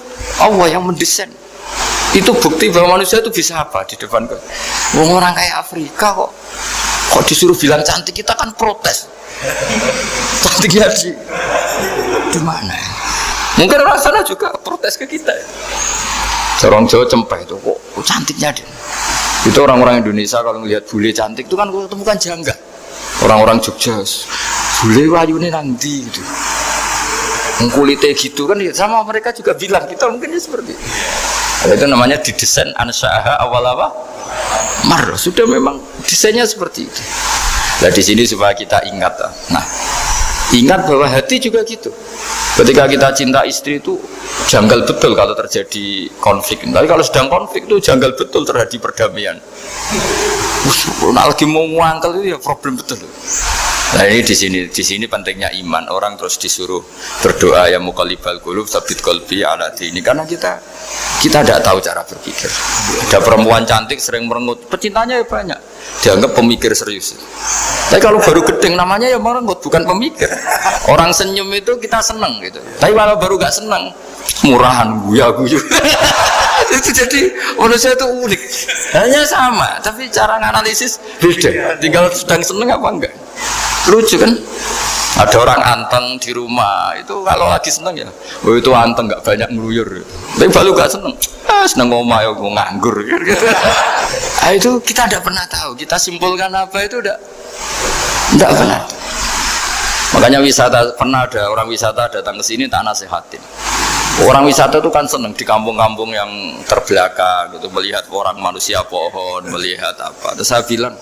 S1: Allah yang mendesain. Itu bukti bahwa manusia itu bisa apa di depan kau. Orang kayak Afrika kok disuruh bilang cantik, kita kan protes. Cantiknya di mana? Mungkin orang sana juga protes ke kita. Orang Jawa cempeh itu kok cantiknya dia. Itu orang-orang Indonesia kalau melihat bule cantik itu kan ketemukan janggal. Orang-orang Jogja, bule wayune nanti gitu. Kulitnya gitu kan sama mereka juga bilang kita mungkin seperti itu. Itu namanya didesain ansyaha awal apa? Mar, sudah memang desainnya seperti itu. Nah di sini supaya kita ingat. Nah, ingat bahwa hati juga gitu. Ketika kita cinta istri itu janggal betul kalau terjadi konflik. Tapi kalau sedang konflik itu janggal betul terjadi perdamaian. Nah, lagi mau ngangkel itu ya problem betul. Nah ini di sini pentingnya iman. Orang terus disuruh berdoa ya muqallibal qulub tsabit qalbi ala dini. Karena kita tidak tahu cara berpikir. Ada perempuan cantik sering merengut, pecintanya ya banyak. Dianggap pemikir serius. Tapi kalau baru gedeng namanya ya merengut, bukan pemikir. Orang senyum itu kita senang gitu. Tapi kalau baru gak senang, murahan guya-guyu. Itu jadi manusia itu unik. Hanya sama, tapi cara nganalisis beda. Tinggal sedang senang apa enggak. Lucu kan? Ada orang anteng di rumah itu kalau lagi seneng ya, oh itu anteng nggak banyak ngeluyur. Tapi baru nggak seneng, seneng ngomong ya mau nganggur. Gitu. Nah, itu kita tidak pernah tahu. Kita simpulkan apa itu tidak pernah. Makanya wisata pernah ada orang wisata datang ke sini tak nasihatin. Orang wisata itu kan seneng di kampung-kampung yang terbelakang gitu, melihat orang manusia pohon, melihat apa. Terus saya bilang,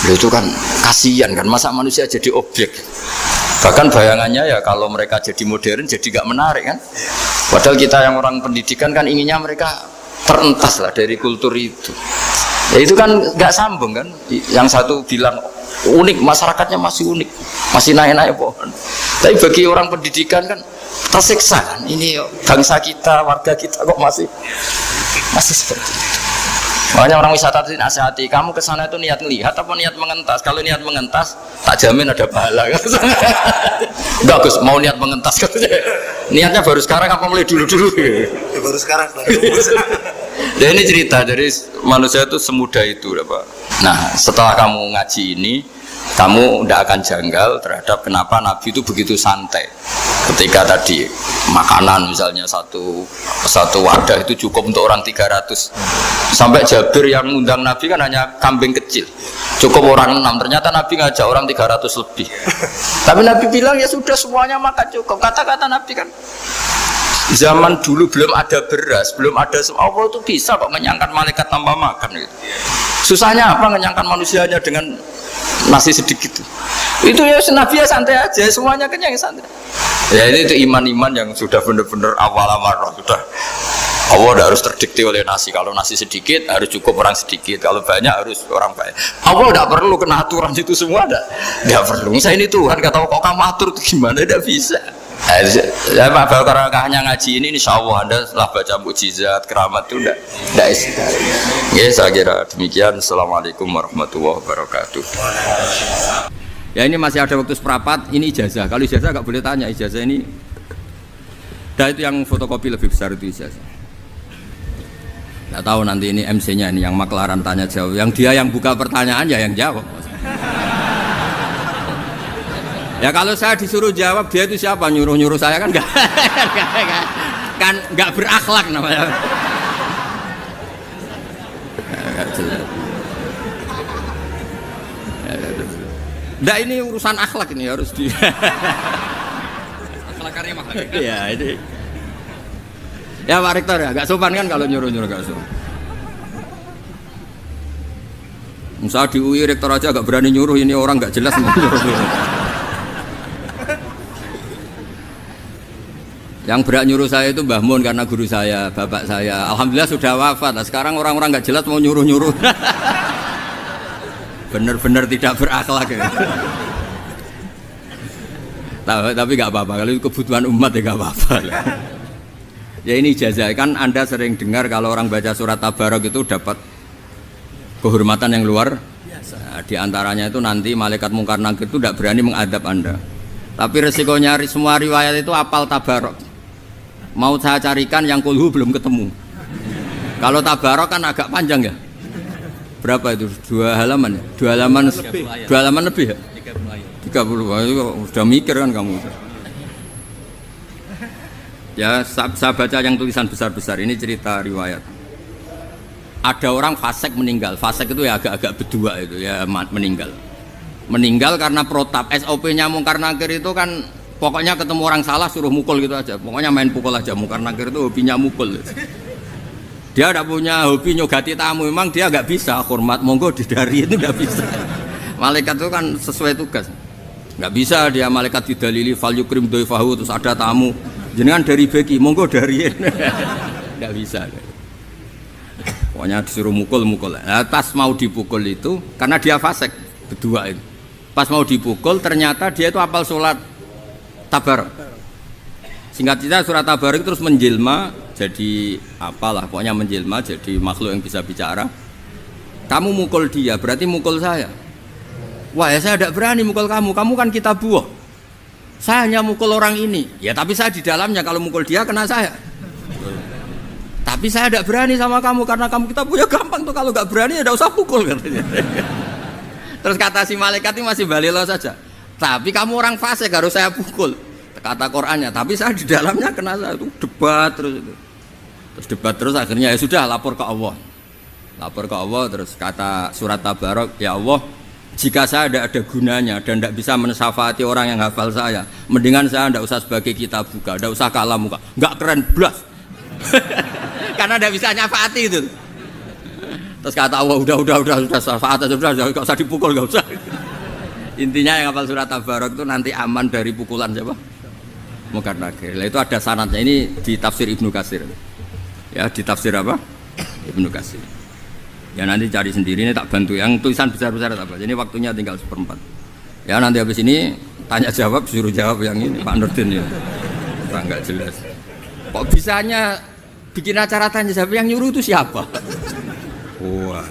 S1: ya itu kan kasihan kan, masa manusia jadi objek. Bahkan bayangannya ya kalau mereka jadi modern jadi gak menarik kan. Padahal kita yang orang pendidikan kan inginnya mereka terentas lah dari kultur itu. Ya itu kan gak sambung kan. Yang satu bilang unik, masyarakatnya masih unik, masih naik-naik pohon. Tapi bagi orang pendidikan kan tersiksa kan. Ini bangsa kita, warga kita kok masih seperti itu. Makanya orang wisata itu nasihati, kamu kesana itu niat melihat apa niat mengentas? Kalau niat mengentas, tak jamin ada pahala. Enggak Gus, mau niat mengentas. Niatnya baru sekarang apa mulai dulu-dulu?
S2: Ya, baru sekarang.
S1: Ya ini cerita dari manusia itu semudah itu, Pak. Nah, setelah kamu ngaji ini, kamu tidak akan janggal terhadap kenapa Nabi itu begitu santai. Ketika tadi makanan misalnya satu wadah itu cukup untuk orang 300. Sampai Jabir yang ngundang Nabi kan hanya kambing kecil. Cukup orang 6. Ternyata Nabi ngajak orang 300 lebih. Tapi Nabi bilang ya sudah semuanya makan cukup. Kata-kata Nabi kan zaman dulu belum ada beras, belum ada Allah itu bisa kok mengenyangkan malaikat tanpa makan gitu. Susahnya apa mengenyangkan manusianya dengan nasi sedikit. Itu ya Nabi ya santai aja, semuanya kenyang santai. Ya itu iman-iman yang sudah benar-benar awal amarah sudah. Allah tidak harus terdikte oleh nasi. Kalau nasi sedikit harus cukup orang sedikit. Kalau banyak harus orang banyak. Allah tidak perlu kena aturan itu semua. Tidak perlu. Saya ini Tuhan kata kok kamu atur itu gimana? Tidak bisa. Ya Pak, kalau hanya ngaji ini insya Allah Anda setelah baca mukjizat, keramat itu tidak istilah. Ya saya kira demikian. Assalamualaikum warahmatullahi wabarakatuh. Ya ini masih ada waktu seperempat. Ini ijazah. Kalau ijazah nggak boleh tanya. Ijazah ini. Dan itu yang fotokopi lebih besar itu ijazah. Nggak tahu nanti ini MC-nya ini yang maklaran tanya jawab. Yang dia yang buka pertanyaan ya yang jawab. Ya kalau saya disuruh jawab dia itu siapa nyuruh saya kan nggak berakhlak namanya. Nah ini urusan akhlak ini harus di. Akhlak karya mahal. Ya ini. Ya Pak Rektor ya, gak sopan kan kalau nyuruh gak sopan. Misalnya di UI Rektor aja gak berani nyuruh, ini orang gak jelas nyuruh. Yang berat nyuruh saya itu Mbah Mun karena guru saya, bapak saya. Alhamdulillah sudah wafat. Nah, sekarang orang-orang gak jelas mau nyuruh-nyuruh. Bener-bener tidak berakhlak ya. Tapi gak apa-apa, kalau itu kebutuhan umat ya gak apa-apa. Ya ini ijazah kan Anda sering dengar kalau orang baca surat Tabarok itu dapat kehormatan yang luar biasa. Di antaranya itu nanti malaikat mungkar nakir itu tidak berani mengadab Anda. Tapi resikonya semua riwayat itu apal Tabarok. Mau saya carikan yang kulhu belum ketemu. Kalau Tabarok kan agak panjang ya. Berapa itu? 2 halaman ya? 2 halaman lebih. 2 halaman lebih ya? 30. Sudah mikir kan kamu. Ya, saya baca yang tulisan besar-besar ini cerita riwayat. Ada orang fasik meninggal. Fasik itu ya agak-agak berdua itu ya meninggal. Meninggal karena protap. SOP-nya mungkar nakir itu kan pokoknya ketemu orang salah suruh mukul gitu aja. Pokoknya main pukul aja. Mungkar nakir itu hobinya mukul. Dia tidak punya hobi nyogati tamu. Memang dia nggak bisa hormat monggo didari itu nggak bisa. Malaikat itu kan sesuai tugas. Nggak bisa dia malaikat didalili fal yukrim doifahu terus ada tamu. Jenengan dari beki, monggo dari nggak bisa. Pokoknya disuruh mukul. Nah, pas mau dipukul itu, karena dia fasik berdua itu. Pas mau dipukul, ternyata dia itu hafal sholat Tabarok. Singkat cerita surat Tabarok terus menjelma jadi apalah, pokoknya menjelma jadi makhluk yang bisa bicara. Kamu mukul dia, berarti mukul saya. Wah ya saya tidak berani mukul kamu kan kita buah. Saya hanya mukul orang ini, ya tapi saya di dalamnya kalau mukul dia kena saya. Tapi saya tidak berani sama kamu karena kamu kita punya gampang tuh kalau nggak berani ya tidak usah pukul katanya. Terus kata si malaikat ini masih balilo saja. Tapi kamu orang fasik harus saya pukul. Kata Qurannya, tapi saya di dalamnya kena saya itu debat terus itu. Terus debat terus akhirnya ya sudah lapor ke Allah. Lapor ke Allah terus kata surat Tabarok, ya Allah. Jika saya tidak ada gunanya dan tidak bisa mensyafaati orang yang hafal saya, mendingan saya tidak usah sebagai kitab buka, tidak usah kalah muka, nggak keren blas, karena tidak bisa nyafaati itu. Terus kata Allah sudah syafaat sudah nggak usah dipukul nggak usah. Intinya yang hafal surat Tabarok itu nanti aman dari pukulan siapa? Mungkar nakir. Itu ada sanadnya ini di tafsir Ibnu Katsir. Ya di tafsir apa? Ibnu Katsir. Ya nanti cari sendiri, ini tak bantu yang tulisan besar-besar apa. Jadi waktunya tinggal 1/4. Ya nanti habis ini tanya jawab suruh jawab yang ini Pak Nurdin ya. Enggak jelas. Kok bisanya bikin acara tanya jawab yang nyuruh itu siapa? Wah.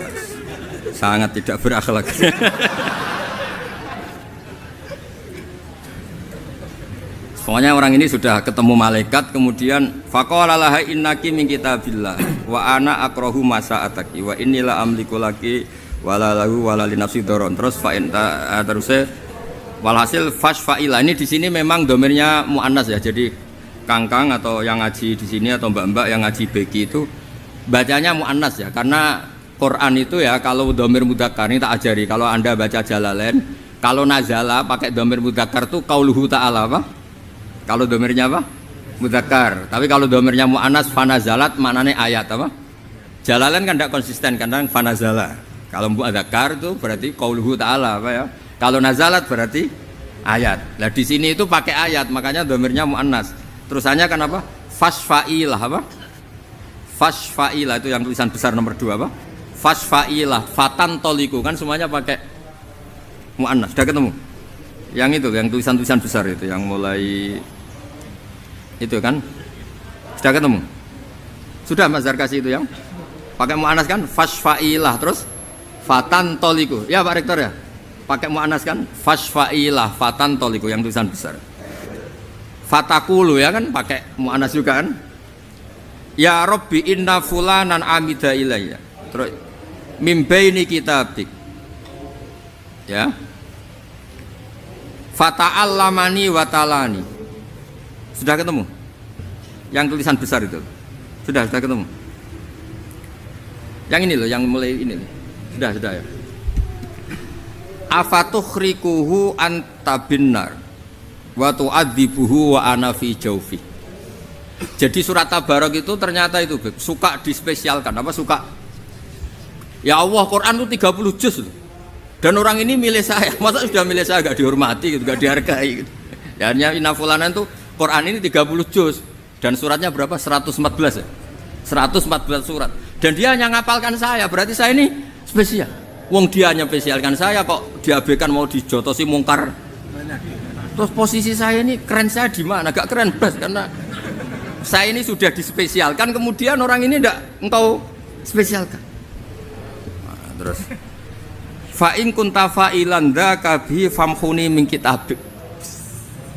S1: Sangat tidak berakhlak. Pokoknya orang ini sudah ketemu malaikat, kemudian faqala laha innaki min kitabillah wa ana akrahu masa'ataki wa innila amliku laki wala lahu wala li nafsi daron. Terus terusnya walhasil fasfa'ila ini di sini memang domirnya muannas ya. Jadi kangkang atau yang ngaji di sini atau mbak-mbak yang ngaji beki itu bacanya muannas ya. Karena Quran itu ya kalau domir mudzakkar ini tak ajari. Kalau Anda baca Jalalain, kalau nazala pakai domir mudzakkar itu qauluhu ta'ala apa? Kalau domirnya apa? Mudzakkar. Tapi kalau domirnya mu'annas fanazalat maknanya ayat apa? Jalalain kan tidak konsisten kadang fanazala. Kalau muadzakar itu berarti qauluhu ta'ala apa ya? Kalau nazalat berarti ayat. Nah di sini itu pakai ayat, makanya dhamirnya muannas. Terusannya kan apa? Fasfa'ilah apa? Fasfa'ilah itu yang tulisan besar nomor 2 apa? Fasfa'ilah fatan toliku kan semuanya pakai muannas. Sudah ketemu? Yang itu, yang tulisan-tulisan besar itu yang mulai itu kan? Sudah ketemu? Sudah Mas Zarkasi itu yang pakai muannas kan? Fasfa'ilah terus fatan toliku. Ya Pak Rektor ya? Pakai muannas kan? Fasfa'ilah fatan toliku yang tulisan besar. Fatakulu ya kan pakai muannas juga kan? Ya Rabbi inna fulanan amida ilayya. Terus mim baini kitabik. Ya. Fata'allamani wa talani. Sudah ketemu? Yang tulisan besar itu. Sudah ketemu. Yang ini loh, yang mulai ini loh. Sudah ya. Afatuhrikuhu anta binnar wa tu'adzibuhu wa ana fi jawfi. Jadi surat Tabarok itu ternyata itu suka dispesialkan. Apa suka? Ya Allah, Quran itu 30 juz loh. Dan orang ini milih saya. Masa sudah milih saya gak dihormati gitu, gak dihargai gitu. Ya inna fulanan itu Quran ini 30 juz dan suratnya berapa? 114 ya. 114 surat. Dan dia hanya ngapalkan saya, berarti saya ini spesial. Wong dia hanya spesialkan saya kok diabaikan mau dijotosi mungkar. Terus posisi saya ini keren saya di mana? Gak keren bas karena saya ini sudah dispesialkan, kemudian orang ini tidak engkau spesialkan. Nah, terus fa in kunta fa'ilan dzaka bi famhuni min kitabik.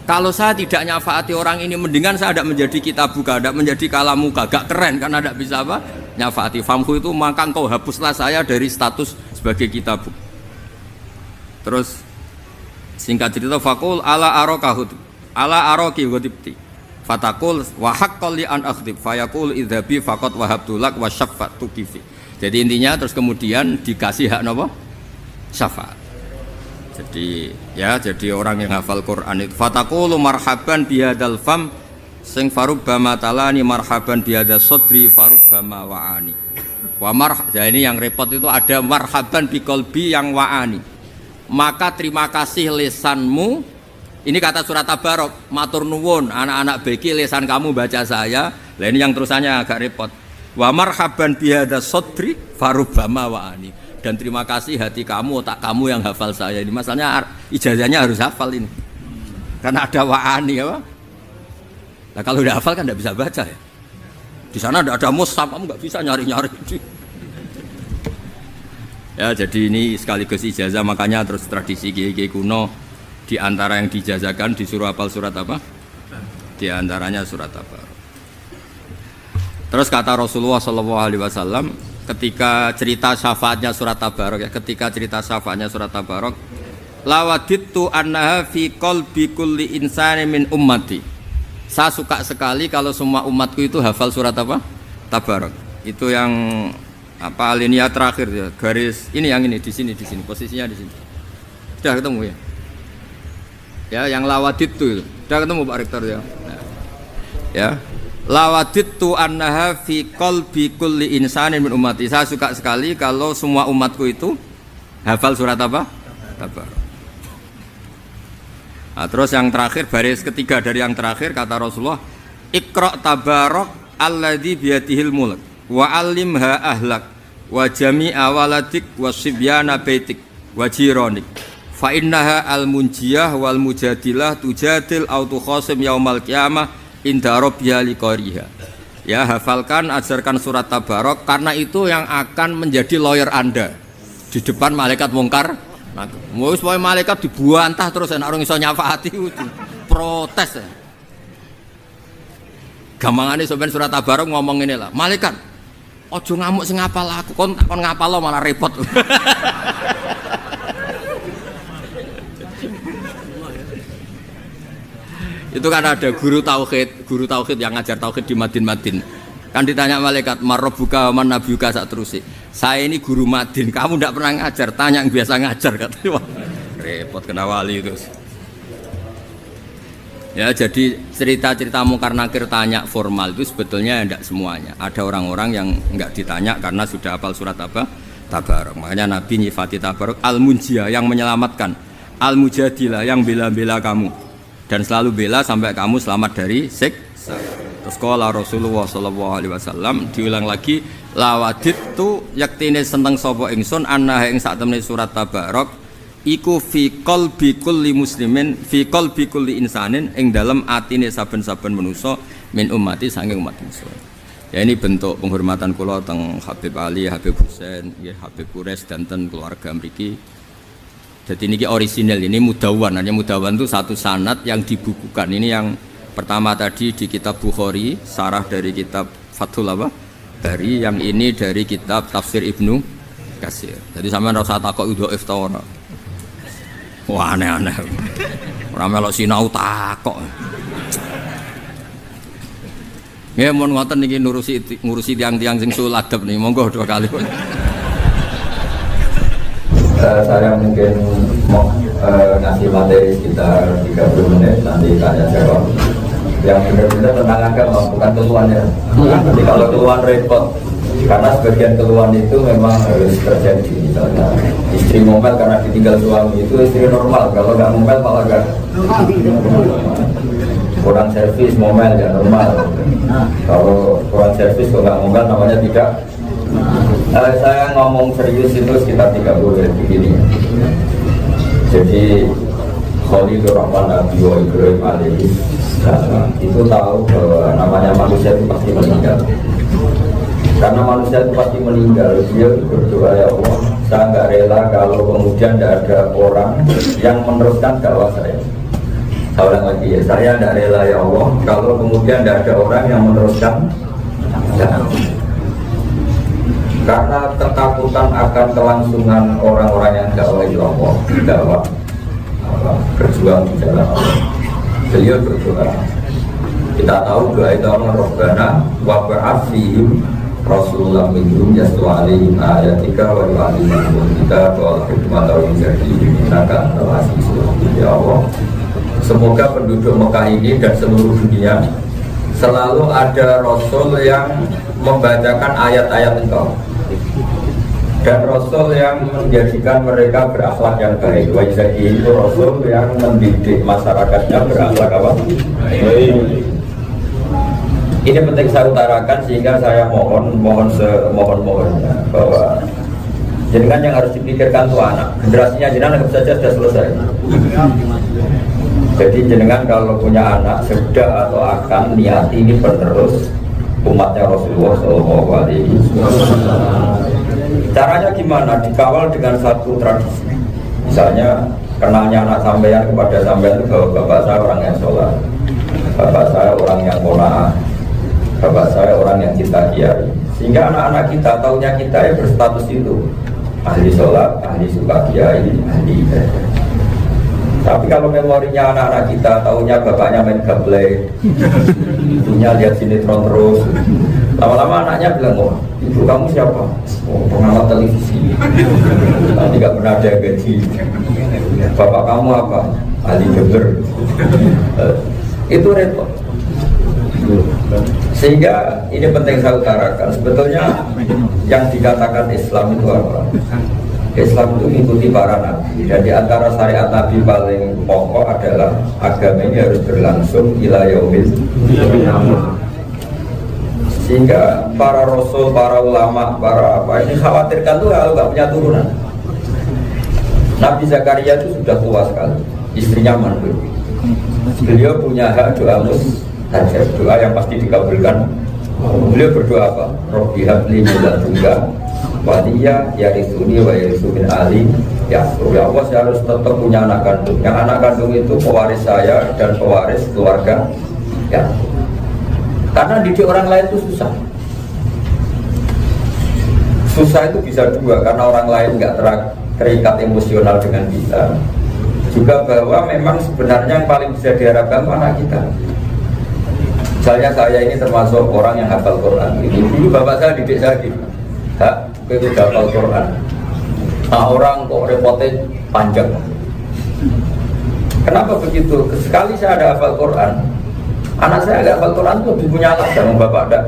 S1: Kalau saya tidak nyafaati orang ini, mendingan saya tidak menjadi kitabuka, tidak menjadi kalamuka, gak keren karena tidak bisa apa nyafaati. Famhu itu maka engkau hapuslah saya dari status sebagai kitabuk. Terus singkat cerita faqul ala arokahut ala aroki ghadibti fatakul wa haqqal li an akhdib fayaqul idzabi faqat wahabtulak wa syafa'tu kifi. Jadi intinya terus kemudian dikasih hak napa? Syafaat. Jadi orang yang hafal Quran itu fataqulu marhaban bihadzal fam sing farubbama talani marhaban bihadzal sadri farubbama wa'ani. Ya ini yang repot itu ada marhaban biqalbi yang wa'ani. Maka terima kasih lisanmu. Ini kata surat Tabarok, matur nuwun anak-anak beki lisan kamu baca saya. Lah ini yang terusannya agak repot. Wa marhaban bihadzal sadri farubbama wa'ani. Dan terima kasih hati kamu, otak kamu yang hafal saya. Ini masalahnya ijazahnya harus hafal ini. Karena ada wa'ani apa? Nah kalau udah hafal kan tidak bisa baca ya. Di sana tidak ada mushaf, kamu nggak bisa nyari-nyari. Ya jadi ini sekaligus ijazah, makanya terus tradisi kiai-kiai kuno di antara yang dijazahkan disuruh hafal surat apa? Di antaranya surat apa? Terus kata Rasulullah SAW ketika cerita syafaatnya surat Tabarok ya, ketika cerita syafaatnya surat Tabarok, lawadittu annaha fi qalbi kulli insani min ummati. Saya suka sekali kalau semua umatku itu hafal surat apa? Tabarok. Itu yang apa alinea terakhir ya, garis ini yang ini di sini posisinya di sini. Sudah ketemu ya? Ya, yang lawadittu itu. Sudah ketemu Pak Rektor ya? Ya. Lawadittu annaha fi qalbi kulli insanin min ummati. Saya suka sekali kalau semua umatku itu hafal surat apa? Tabarok. Nah, terus yang terakhir baris ketiga dari yang terakhir kata Rasulullah, Iqra tabarok alladzi biyadihil mulk wa alimha ahlak wa jami'a waladik wa sibyana baitik wa jironik fa innaha al munjiyah wal mujadilah tujadil au tukhasim yaumal qiyamah inda rabbiha liqariha. Ya, hafalkan, ajarkan surat Tabarok karena itu yang akan menjadi lawyer Anda di depan malaikat mungkar. Nah, mau supaya malaikat dibuantah terus enak orang iso nyafaati protes ya. Gampangane sampean surat Tabarok ngomong ini lah, malaikat ojo ngamuk sing ngapal aku, kon ngapal lo malah repot. Itu kan ada guru tauhid yang ngajar tauhid di Madin. Kan ditanya malaikat, "Marabbuka man nabiyuka?" sak terus. Saya ini guru Madin, kamu tidak pernah ngajar, tanya yang biasa ngajar katanya. Wah, repot kena wali itu. Ya, jadi cerita-cerita mungkar nakir tanya formal itu sebetulnya tidak semuanya. Ada orang-orang yang enggak ditanya karena sudah hafal surat apa? tabarok. Makanya Nabi nyifati tabarok al-munjiyah, yang menyelamatkan, al-mujadilah, yang bela-bela kamu dan selalu bela sampai kamu selamat dari siksa. Terus qala Rasulullah sallallahu alaihi wasallam, diulang lagi, lawadit tu yaktine seneng sapa ingsun anna ing sak temene surat tabarok iku fi qalbi kulli muslimin fi qalbi kulli insanin, ing dalem atine saben-saben manusa min ummati saking umat ingsun. Ya ini bentuk penghormatan kula teng Habib Ali, Habib Husain, nggih Habib Quraisy dan ten keluarga mriki. Jadi ini orisinal, ini mudawan. Hanya mudawan itu satu sanad yang dibukukan. Ini yang pertama tadi di kitab Bukhari, sarah dari kitab Fathul Bari, yang ini dari kitab Tafsir Ibnu Katsir. Jadi sampean ora usah takok dhaif ta ora. Wah aneh-aneh. Ora melok sinau takok. Ya mohon ngoten niki ngurusi tiang-tiang sing sul adab nih, monggo dua kali.
S2: Saya mungkin mau ngasih materi sekitar 30 menit, nanti tanya jawab yang benar-benar tentang agama, bukan keluhannya. Nanti kalau keluhan repot, karena sebagian keluhan itu memang harus terjadi. Misalnya istri ngomel karena ditinggal suami, itu istri normal. Kalau nggak ngomel malah nggak. Kurang servis ngomel ya normal. Kalau kurang servis kalau nggak ngomel namanya tidak. Saya ngomong serius itu sekitar 30 menit begini. Jadi Khalilur Rahman Nabi wa Ibrahim alaihi itu tahu bahwa namanya manusia itu pasti meninggal. Karena manusia itu pasti meninggal, dia berdoa, ya Allah, saya nggak rela kalau kemudian tidak ada orang yang meneruskan dakwah saya. Saya ulang lagi ya, saya tidak rela ya Allah kalau kemudian tidak ada orang yang meneruskan dakwah. Karena ketakutan akan kelangsungan orang-orang yang dakwah itu Allah, dakwah berjuang di jalan Allah. Beliau berdoa. Kita tahu doa itu Allah Rabbana wa ba'ath fihim Rasulullah minhum yaslu alaihim ayatika wa yu'allimuhum kita wa hikmata wa jadi innaka antal azizul hakim. Ya Allah, semoga penduduk Mekah ini dan seluruh dunia selalu ada Rasul yang membacakan ayat-ayat Engkau dan Rasul yang menjadikan mereka berakhlak yang baik. Wajah itu Rasul yang mendidik masyarakatnya berakhlak apa? Baik. Ini penting saya utarakan sehingga saya mohonnya bahwa jenengan yang harus dipikirkan itu anak. Generasinya jenengan saja sudah selesai. Jadi jenengan kalau punya anak sudah atau akan niati ini penerus umatnya Rasulullah SAW. Caranya gimana? Dikawal dengan satu tradisi. Misalnya kenalnya anak sampean kepada sampean itu bahwa bapak saya orang yang sholat, bapak saya orang yang qanaah, bapak saya orang yang cinta kiai. Sehingga anak-anak kita tahunya kita ya berstatus itu ahli sholat, ahli suka kiai, ahli ibadah. Tapi kalau memorinya anak-anak kita tahunya bapaknya main gaple, ibunya lihat sinetron terus, lama-lama anaknya bilang, oh ibu kamu siapa? Oh pengamat televisi, nanti gak pernah ada gaji. Bapak kamu apa? Ahli jember. Itu repot. Sehingga ini penting saya utarakan. Sebetulnya yang dikatakan Islam itu apa? Islam itu mengikuti para nabi. Dan di antara syariat nabi paling pokok adalah agama ini harus berlangsung ila yaumil qiyamah. Sehingga para rasul, para ulama, para apa ini khawatirkan tuh kalau nggak punya turunan. Nabi Zakaria itu sudah tua sekali, istrinya mandul. Beliau punya hak doa mustajab, doa yang pasti dikabulkan. Beliau berdoa apa? Robbi habli min ladunka waliya yarithuni wa yarithu min ali yaqub. Ya Allah, saya harus tetap punya anak kandung. Yang anak kandung itu pewaris saya dan pewaris keluarga ya. Karena didik orang lain itu susah. Susah itu bisa dua, karena orang lain nggak terikat emosional dengan kita. Juga bahwa memang sebenarnya yang paling bisa diharapkan anak kita. Saya ini termasuk orang yang hafal Quran. Dulu bapak saya didik saya gitu. Hak, itu hafal Quran. Nah orang kok repotnya panjang. Kenapa begitu? Sekali saya ada hafal Quran, anak saya agak hafal Quran itu lebih punya alat sama bapak ada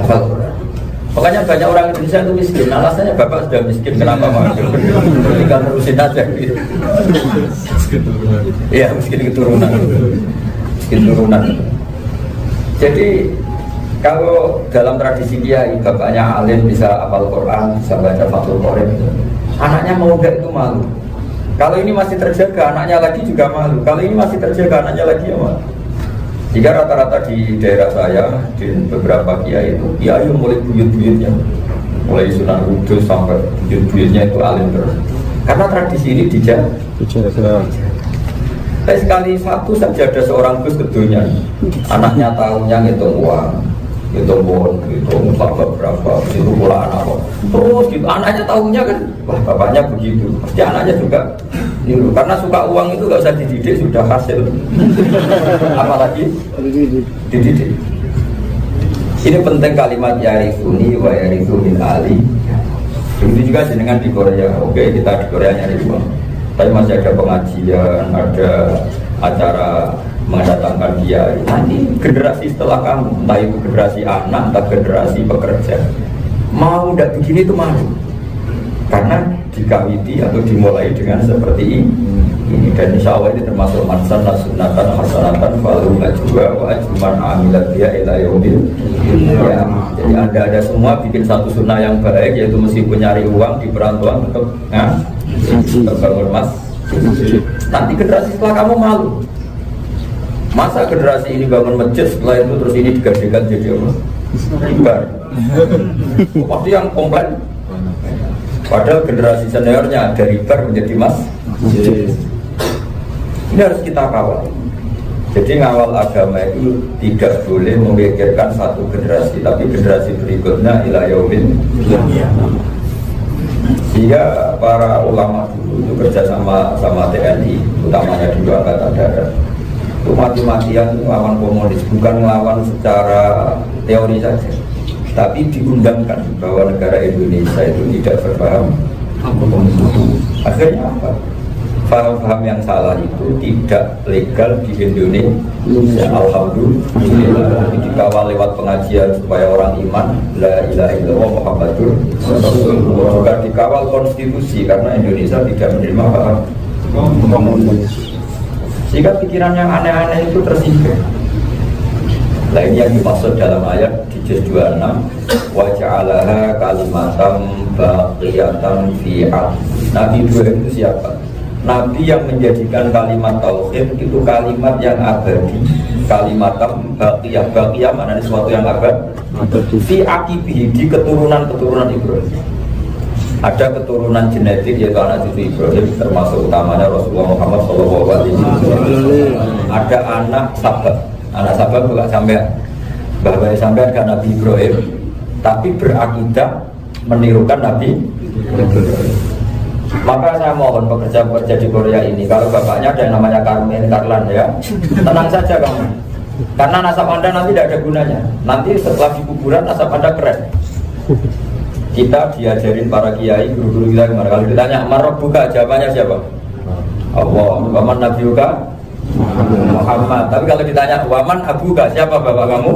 S2: hafal Quran. Makanya banyak orang Indonesia itu miskin. Alasannya bapak sudah miskin, kenapa maju? Tinggal terusin aja gitu. Iya, miskin keturunan. Miskin turunan. Jadi kalau dalam tradisi kiai, bapaknya alim bisa hafal Quran, bisa baca Fathul Qorib, anaknya mau enggak itu malu. Kalau ini masih terjaga, anaknya lagi juga malu. Kalau ini masih terjaga, anaknya lagi ya malu. Jika rata-rata di daerah saya, di beberapa kiai itu, kiai mulai buyut-buyutnya, mulai Sunan Kudus sampai buyut-buyutnya itu alim terus. Karena tradisi ini dijaga. Tapi sekali satu saja ada seorang Gus kedunya, anaknya tahunya ngitung uang, ngitung bon, ngitung berapa, itu pula anak kok. Terus gitu, anaknya tahunya kan, wah bapaknya begitu, pasti anaknya juga. Niru. Karena suka uang itu gak usah dididik, sudah hasil. Apalagi dididik. Ini penting kalimat yarithuni wa yarithu min ali. Begitu juga dengan di Korea. Oke, kita di Korea nyari uang, tapi masih ada pengajian, ada acara mendatangkan kiai. Nanti generasi setelah kamu, entah itu generasi anak, entah generasi pekerja, mau tidak begini itu malu. Karena dikawiti atau dimulai dengan seperti ini. Dan insya Allah ini termasuk mansan sunatan hasanatan falu ajwa wa ajman amilat dia ila yaumil ya. Jadi ada semua bikin satu sunnah yang baik, yaitu meskipun nyari uang di perantauan tetap bangun mas. Nanti generasi setelah kamu malu. Masa generasi ini bangun masjid, setelah itu terus ini digadekan jadi apa? Ribar. Waktu yang komplain. Padahal generasi seniornya dari bar menjadi mas. Ini harus kita kawal. Jadi ngawal agama itu tidak boleh memikirkan satu generasi, tapi generasi berikutnya ila yaumil qiyamah. Sehingga para ulama dulu itu kerja sama TNI, utamanya di Angkatan Darat, itu mati-matian melawan komunis, bukan melawan secara teori saja, tapi diundangkan bahwa negara Indonesia itu tidak berpaham. Akhirnya apa? Paham-paham yang salah itu tidak legal di Indonesia. Alhamdulillah, dikawal lewat pengajian supaya orang iman la ilaha illallah Muhammadur Rasulullah. Juga dikawal konstitusi karena Indonesia tidak menerima paham komunis. Sehingga pikiran yang aneh-aneh itu tersingkir. Nah ini yang dimaksud dalam ayat di juz 26, wa ja'alaha kalimatam baqiyatan fi'at. Nabi Ibrahim itu siapa? Nabi yang menjadikan kalimat tauhid itu kalimat yang abadi, kalimatam baqiyah. Baqiyah maknanya sesuatu yang abadi. Fi aqibihi, di keturunan Ibrahim. Ada keturunan genetik yaitu anak cucu Ibrahim, termasuk utamanya Rasulullah Muhammad SAW. Ada anak Sabah. Anak sahabat juga sampai bahwa sampai ke Nabi Ibrahim, tapi berakidah menirukan Nabi Ibrahim. Maka saya mohon pekerja-pekerja di Korea ini, kalau bapaknya ada yang namanya Karlan ya, tenang saja kamu. Karena nasab Anda nanti tidak ada gunanya. Nanti setelah di kuburan nasab Anda keren. Kita diajarin para kiai, guru-guru kita kemarin, kalau ditanya Marok buka, jawabannya siapa? Allah. Waman Nabiuka Muhammad. Tapi kalau ditanya waman abuka, siapa bapak kamu?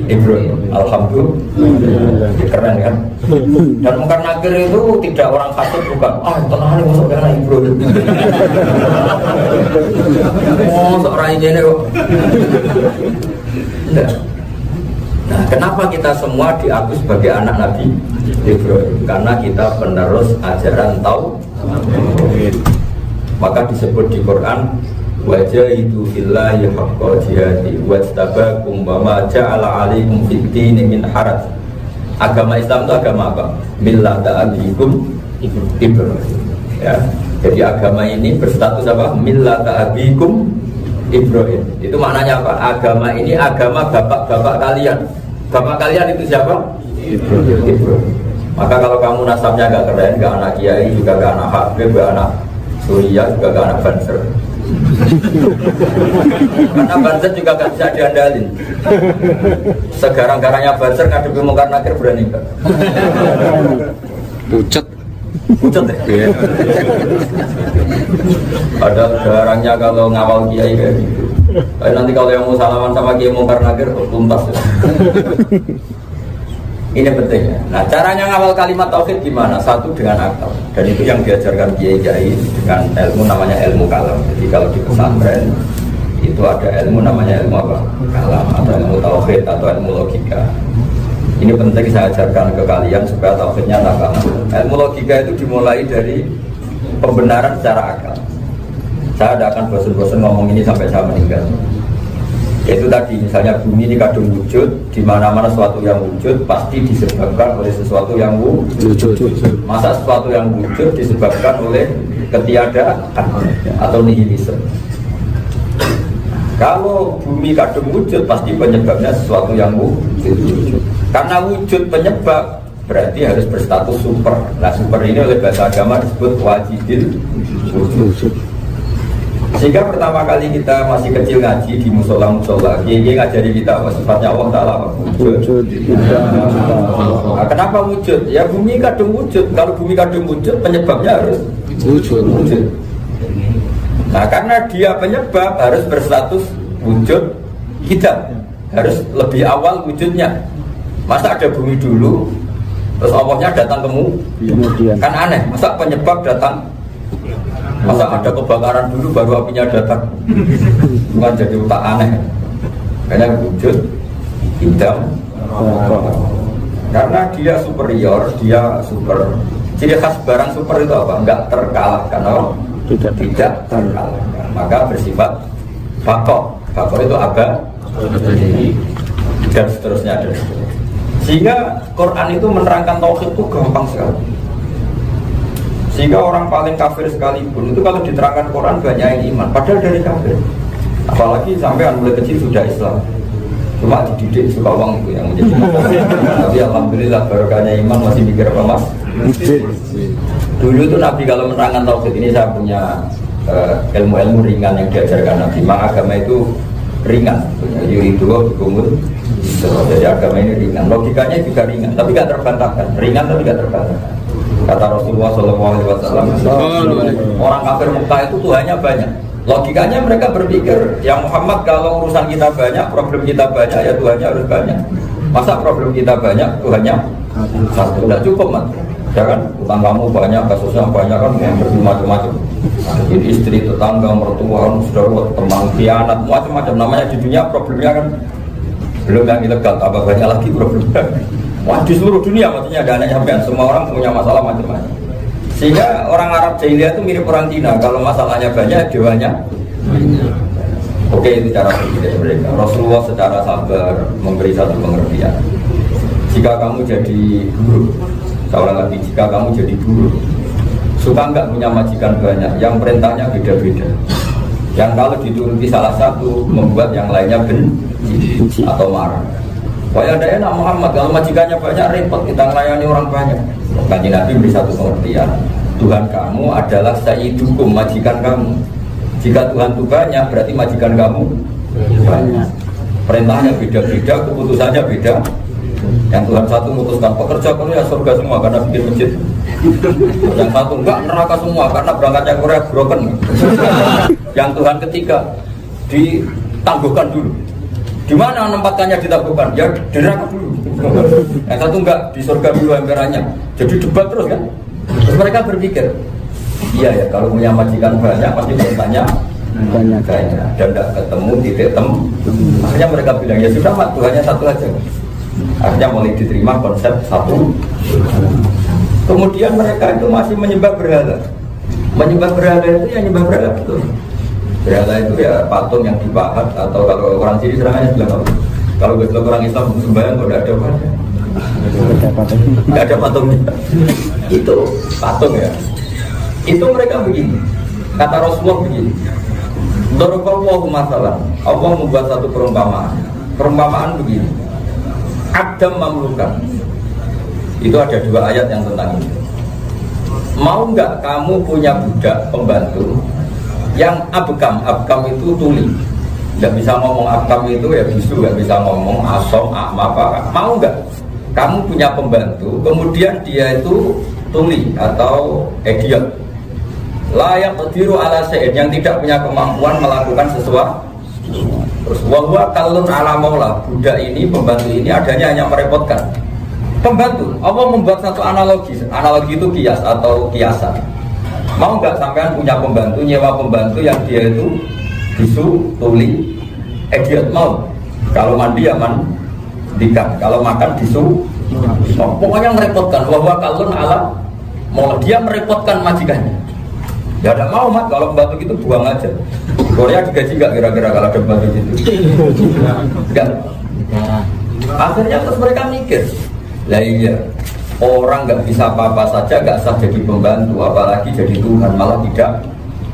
S2: Ibrahim. Alhamdulillah. Keren kan? Dan mungkar nakir itu tidak orang kasut bukan. Tenang masuk ke anak Ibrahim. Seorang ini kok. Nah, kenapa kita semua diakui sebagai anak Nabi Ibrahim? Karena kita penerus ajaran tauhid. Maka disebut di Quran wajahidu fillahi haqqa jihadi wajtabakum wa ma ja'ala 'alaikum fid-dini min haraj. Agama Islam itu agama apa? Millata abikum Ibrahim. Ya. Jadi agama ini berstatus apa? Millata abikum Ibrahim. Itu maknanya apa? Agama ini agama bapak-bapak kalian. Bapak kalian itu siapa? Ibrahim. Maka kalau kamu nasabnya gak keren, gak anak kiai, juga gak anak habib, gak anak Surya, juga gak anak Banser. Karena Banser juga gak bisa diandalin. Segarang-garangnya Banser ngadepi mungkar nakir berani gak? Pucet ya? Padahal garangnya kalau ngawal kiai kayak gitu. Nanti kalau yang mau salaman sama kiai mungkar nakir tuntas ya. Ini pentingnya. Nah, caranya ngawal kalimat tauhid gimana? Satu dengan akal. Dan itu yang diajarkan kiai-kiai dengan ilmu namanya ilmu kalam. Jadi kalau di pesantren itu ada ilmu namanya ilmu apa? Kalam atau ilmu tauhid atau ilmu logika. Ini penting saya ajarkan ke kalian supaya tauhidnya tambah. Ilmu logika itu dimulai dari pembenaran secara akal. Saya tidak akan bosan-bosan ngomong ini sampai saya meninggal. Yaitu tadi misalnya bumi ini kadung wujud, di mana-mana sesuatu yang wujud pasti disebabkan oleh sesuatu yang wujud. Masa sesuatu yang wujud disebabkan oleh ketiadaan atau nihilisme. Kalau bumi kadung wujud pasti penyebabnya sesuatu yang wujud. Karena wujud penyebab berarti harus berstatus super. Nah super ini oleh bahasa agama disebut wajibul wujud. Sehingga pertama kali kita masih kecil ngaji di musola-musola, kiai ngajari kita apa sifatnya Allah Ta'ala wujud. Nah, kenapa wujud? Ya bumi kadung wujud. Kalau bumi kadung wujud, penyebabnya harus wujud. Nah karena dia penyebab harus berstatus wujud kita, harus lebih awal wujudnya. Masa ada bumi dulu, terus Allahnya datang kemudian? Kan aneh. Masa penyebab datang? Masa ada kebakaran dulu baru apinya datang? Bukan jadi utak aneh. Karena wujud hitam. Karena dia superior, dia super. Ciri khas barang super itu apa? Enggak terkalahkan, tidak terkalahkan. Maka bersifat bakok. Bakok itu dan seterusnya. Sehingga Quran itu menerangkan tauhid itu gampang sekali. Sehingga orang paling kafir sekalipun itu kalau diterangkan Quran banyak yang iman, padahal dari kafir. Apalagi sampai mulai kecil sudah Islam. Cuma dididik suka uang itu yang menjadi. Tapi alhamdulillah barokahnya iman masih mikir apa mas? Dulu itu Nabi kalau menerangkan tauhid ini saya punya ilmu-ilmu ringan yang diajarkan Nabi. Maka agama itu ringan. Yuridu bikumul. Jadi agama ini ringan. Logikanya juga ringan, tapi gak terbantahkan. Ringan tapi gak terbantahkan. Kata Rasulullah SAW, orang kafir Mekah itu Tuhannya banyak. Logikanya mereka berpikir, ya Muhammad kalau urusan kita banyak, problem kita banyak, ya Tuhannya harus banyak. Masa problem kita banyak, Tuhannya satu, tidak cukup mas. Ya kan, utang kamu banyak, kasusnya banyak kan, yang bermacam-macam. Jadi istri, tetangga, mertua, saudara, teman, khianat, macam-macam. Namanya di dunia problemnya kan belum yang ilegal, tambah banyak lagi problemnya. Wah di seluruh dunia maksudnya ada anak sampean, semua orang punya masalah macam-macam. Sehingga orang Arab jahiliyah itu mirip orang Cina, kalau masalahnya banyak, dewanya. Oke itu cara berpikir mereka. Rasulullah secara sabar memberi satu pengertian. Jika kamu jadi guru, seorang lagi jika kamu jadi guru, suka nggak punya majikan banyak, yang perintahnya beda-beda. Yang kalau dituruti salah satu membuat yang lainnya benci atau marah. Pokoknya ada enak Muhammad, kalau majikannya banyak repot, kita melayani orang banyak. Kanjeng Nabi beri satu pengertian, Tuhan kamu adalah sayyidukum, majikan kamu. Jika Tuhan itu banyak, berarti majikan kamu banyak. Perintahnya beda-beda, keputusannya beda. Yang Tuhan satu memutuskan pekerja Korea surga semua karena bikin masjid. Yang satu enggak, neraka semua karena berangkatnya Korea broken. Yang Tuhan ketiga ditangguhkan dulu. Di mana menempatkannya ditangguhkan? Ya di neraka dulu. Yang satu enggak, di surga dulu emperannya. Jadi debat terus kan. Terus mereka berpikir, iya ya kalau punya majikan banyak pasti perintahnya banyak dan tidak ketemu titik temu. Akhirnya mereka bilang ya sudah mak, Tuhannya satu aja. Akhirnya mulai diterima konsep satu. Kemudian mereka itu masih menyembah berhala. Menyembah berhala itu yang menyembah berhala betul. Berhala itu ya patung yang dipahat, atau kalau orang sini serangannya bilang apa? Kalau orang Islam sembahyang kok tidak ada apa? Tidak ada patungnya. Itu patung ya. Itu mereka begini. Kata Rasulullah begini. Daraballahu masalan. Allah membuat satu perumpamaan. Perumpamaan begini. Adam mamlukan. Itu ada dua ayat yang tentang ini. Mau nggak kamu punya budak pembantu yang abkam itu tuli, nggak bisa ngomong abkam itu ya bisu, nggak bisa ngomong asom, apa. Mau nggak kamu punya pembantu, kemudian dia itu tuli atau idiot, layak berdiri ala syai'in, yang tidak punya kemampuan melakukan sesuatu. Terus wahwa kalun ala maula, budak ini, pembantu ini adanya hanya merepotkan. Pembantu, Allah membuat satu analogi. Analogi itu kias atau kiasan. Mau nggak sampean punya pembantu, nyewa pembantu yang dia itu bisu, tuli, idiot mau. Kalau mandi ya mandikan, kalau makan bisu. Pokoknya merepotkan. Wahwa kalun alam, mau dia merepotkan majikannya. Ya tidak mau mat, kalau pembantu gitu buang aja. Korea digaji nggak kira-kira kalau ada pembantu gitu? Enggak. Akhirnya terus mereka mikir. Lah iya, orang nggak bisa apa-apa saja nggak sah jadi pembantu, apalagi jadi Tuhan, malah tidak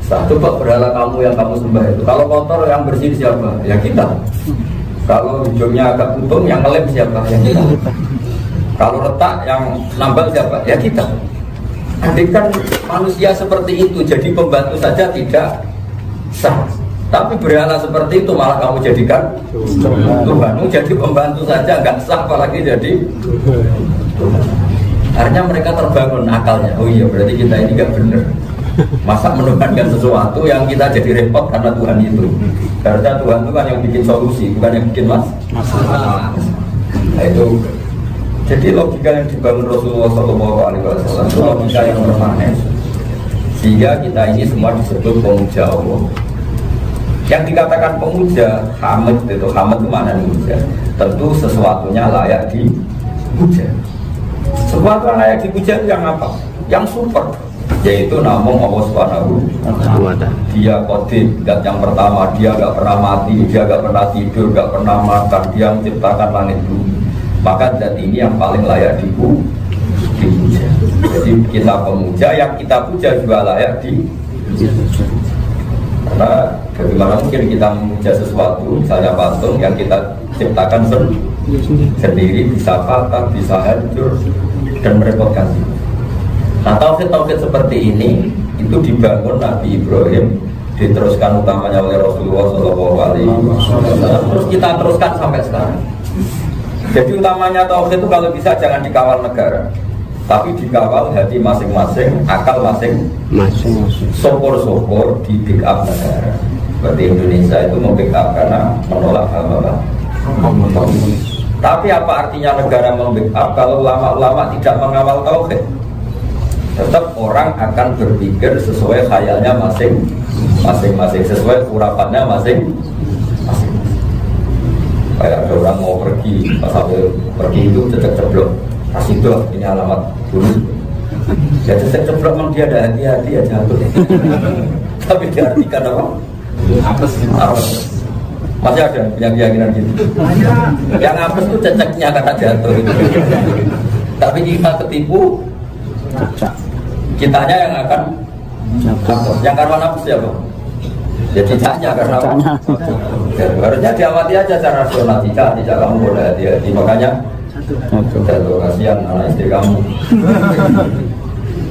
S2: sah. Coba berhala kamu yang kamu sembah itu, kalau kotor yang bersih siapa? Ya kita. Kalau hidungnya agak putung yang ngelem siapa? Ya kita. Kalau retak yang nambal siapa? Ya kita. Andaikan manusia seperti itu jadi pembantu saja tidak sah. Tapi berhala seperti itu malah kamu jadikan Tuhan. Jadi pembantu saja nggak sah, apalagi jadi Tuhan. Akhirnya mereka terbangun akalnya. Oh iya, berarti kita ini nggak benar. Masa menuhankan sesuatu yang kita jadi repot karena Tuhan itu. Karena Tuhan itu kan yang bikin solusi, bukan yang bikin masalah. Nah, itu. Jadi logika yang dibangun Rasulullah SAW itu logika yang permanen. Sehingga kita ini semua disebut pemuja Allah. Yang dikatakan pemuja, hamid itu mana pemuja? Tentu sesuatunya layak dipuja. Sesuatu yang layak dipuja itu yang apa? Yang super, yaitu namun Allah Subhanahu wa ta'ala. Dia qadim, zat yang pertama, dia gak pernah mati, dia gak pernah tidur, gak pernah makan, dia menciptakan langit bumi. Maka zat ini yang paling layak dipuja. Jadi kita pemuja, yang kita puja juga layak dipuja. Karena bagaimana mungkin kita memuja sesuatu, misalnya patung yang kita ciptakan sendiri, bisa patah, bisa hancur dan merepotkan. Nah, tauhid seperti ini itu dibangun Nabi Ibrahim, diteruskan utamanya oleh Rasulullah SAW, terus kita teruskan sampai sekarang. Jadi utamanya tauhid itu kalau bisa jangan dikawal negara, tapi dikawal hati masing-masing, akal masing-masing. Sopor-sopor di backup negara. Seperti Indonesia itu mau backup karena menolak hal-hal komunis. Tapi apa artinya negara membackup kalau ulama-ulama tidak mengawal tauhid? Tetap orang akan berpikir sesuai khayalnya masing-masing, sesuai urapannya masing-masing. Kayak ada orang mau pergi, pas sampai pergi itu ceblok. Itu ini alamat dulu. Ya ceblok memang dia ada hati-hati aja tuh. Tapi diartikan apa? Apes. Masih ada punya keyakinan gitu. Yang apes itu ceceknya karena jatuh. Tapi kita ketipu, kitanya yang akan yang karena apes siapa? Ya cicaknya karena harusnya diamati aja secara rasional. Tidak kamu boleh hati-hati. Makanya jatuh, kasihan anak istri kamu.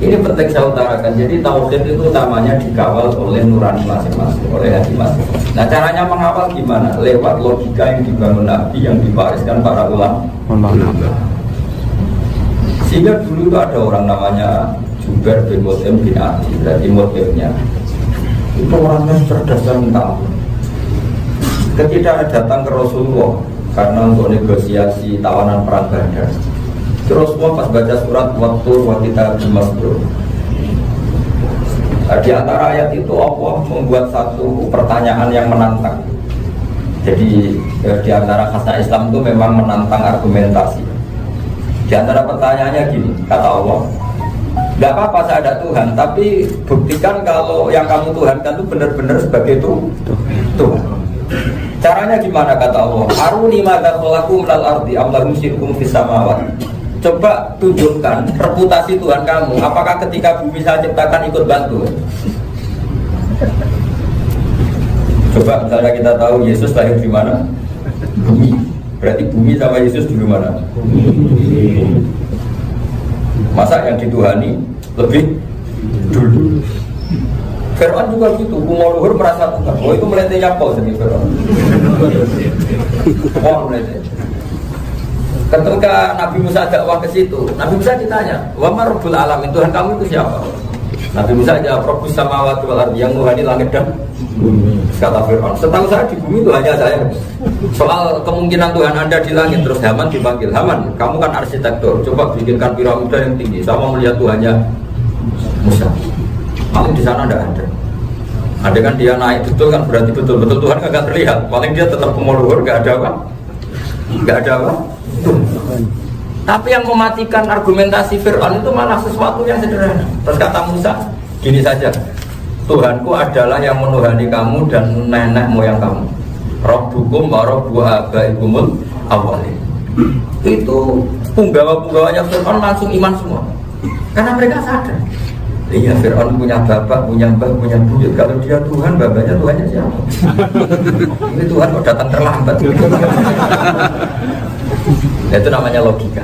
S2: Ini penting saya utarakan. Jadi tauhid itu namanya dikawal oleh nurani masing-masing, oleh hati masing-masing. Nah, caranya mengawal gimana? Lewat logika yang dibangun Nabi, yang diwariskan para ulama. Sehingga dulu itu ada orang namanya Jubair bin Mut'im bin Adi, berarti Mut'imnya itu orangnya cerdas dan tahu. Ketika datang ke Rasulullah karena untuk negosiasi tawanan perang Badar, terus pas baca surat waktu kita Masdur. Di antara ayat itu Allah membuat satu pertanyaan yang menantang. Jadi di antara khasnya Islam itu memang menantang argumentasi. Di antara pertanyaannya gini, kata Allah, nggak apa-apa saya ada Tuhan, tapi buktikan kalau yang kamu Tuhankan itu benar-benar sebagai Tuhan. Caranya gimana, kata Allah? Aruni madza khalaqu minal ardi am lahum syirkun fis samawati. Coba tunjukkan reputasi Tuhan kamu. Apakah ketika bumi saya ciptakan ikut bantu? Coba misalnya kita tahu Yesus lahir di mana? Bumi. Berarti bumi sama Yesus dulu mana? Bumi. Masa yang dituhani lebih dulu? Fir'aun juga gitu, kumau luhur merasa Tuhan. Oh itu meletenya apa sih Fir'aun? Kumau melete. Ketika Nabi Musa dakwah ke situ, Nabi Musa ditanya, wa ma rabbul alamin, Tuhan kamu itu siapa? Nabi Musa jawab Rabbus samawati wal ardi, yang nuhani langit dan bumi. Kata Fir'aun, setahu saya di bumi itu hanya saya. Soal kemungkinan Tuhan Anda di langit, terus Haman dipanggil, Haman, kamu kan arsitektur, coba bikinkan piramida yang tinggi. Sama melihat Tuhannya Musa. Paling di sana tidak ada. Ada kan dia naik betul kan berarti betul Tuhan nggak terlihat. Paling dia tetap kemuluhur, nggak ada apa, nggak ada apa. Tapi yang mematikan argumentasi Fir'aun itu malah sesuatu yang sederhana. Terus kata Musa, gini saja, Tuhanku adalah yang menuhani kamu dan nenek moyang kamu. Rabbukum wa rabbu abaikumul awwalin. Itu punggawa-punggawanya Fir'aun langsung iman semua. Karena mereka sadar. Iya, Fir'aun punya bapak, punya mbah, punya buyut. Kalau dia Tuhan, bapaknya Tuhannya siapa? Ini Tuhan kok datang terlambat. Itu namanya logika.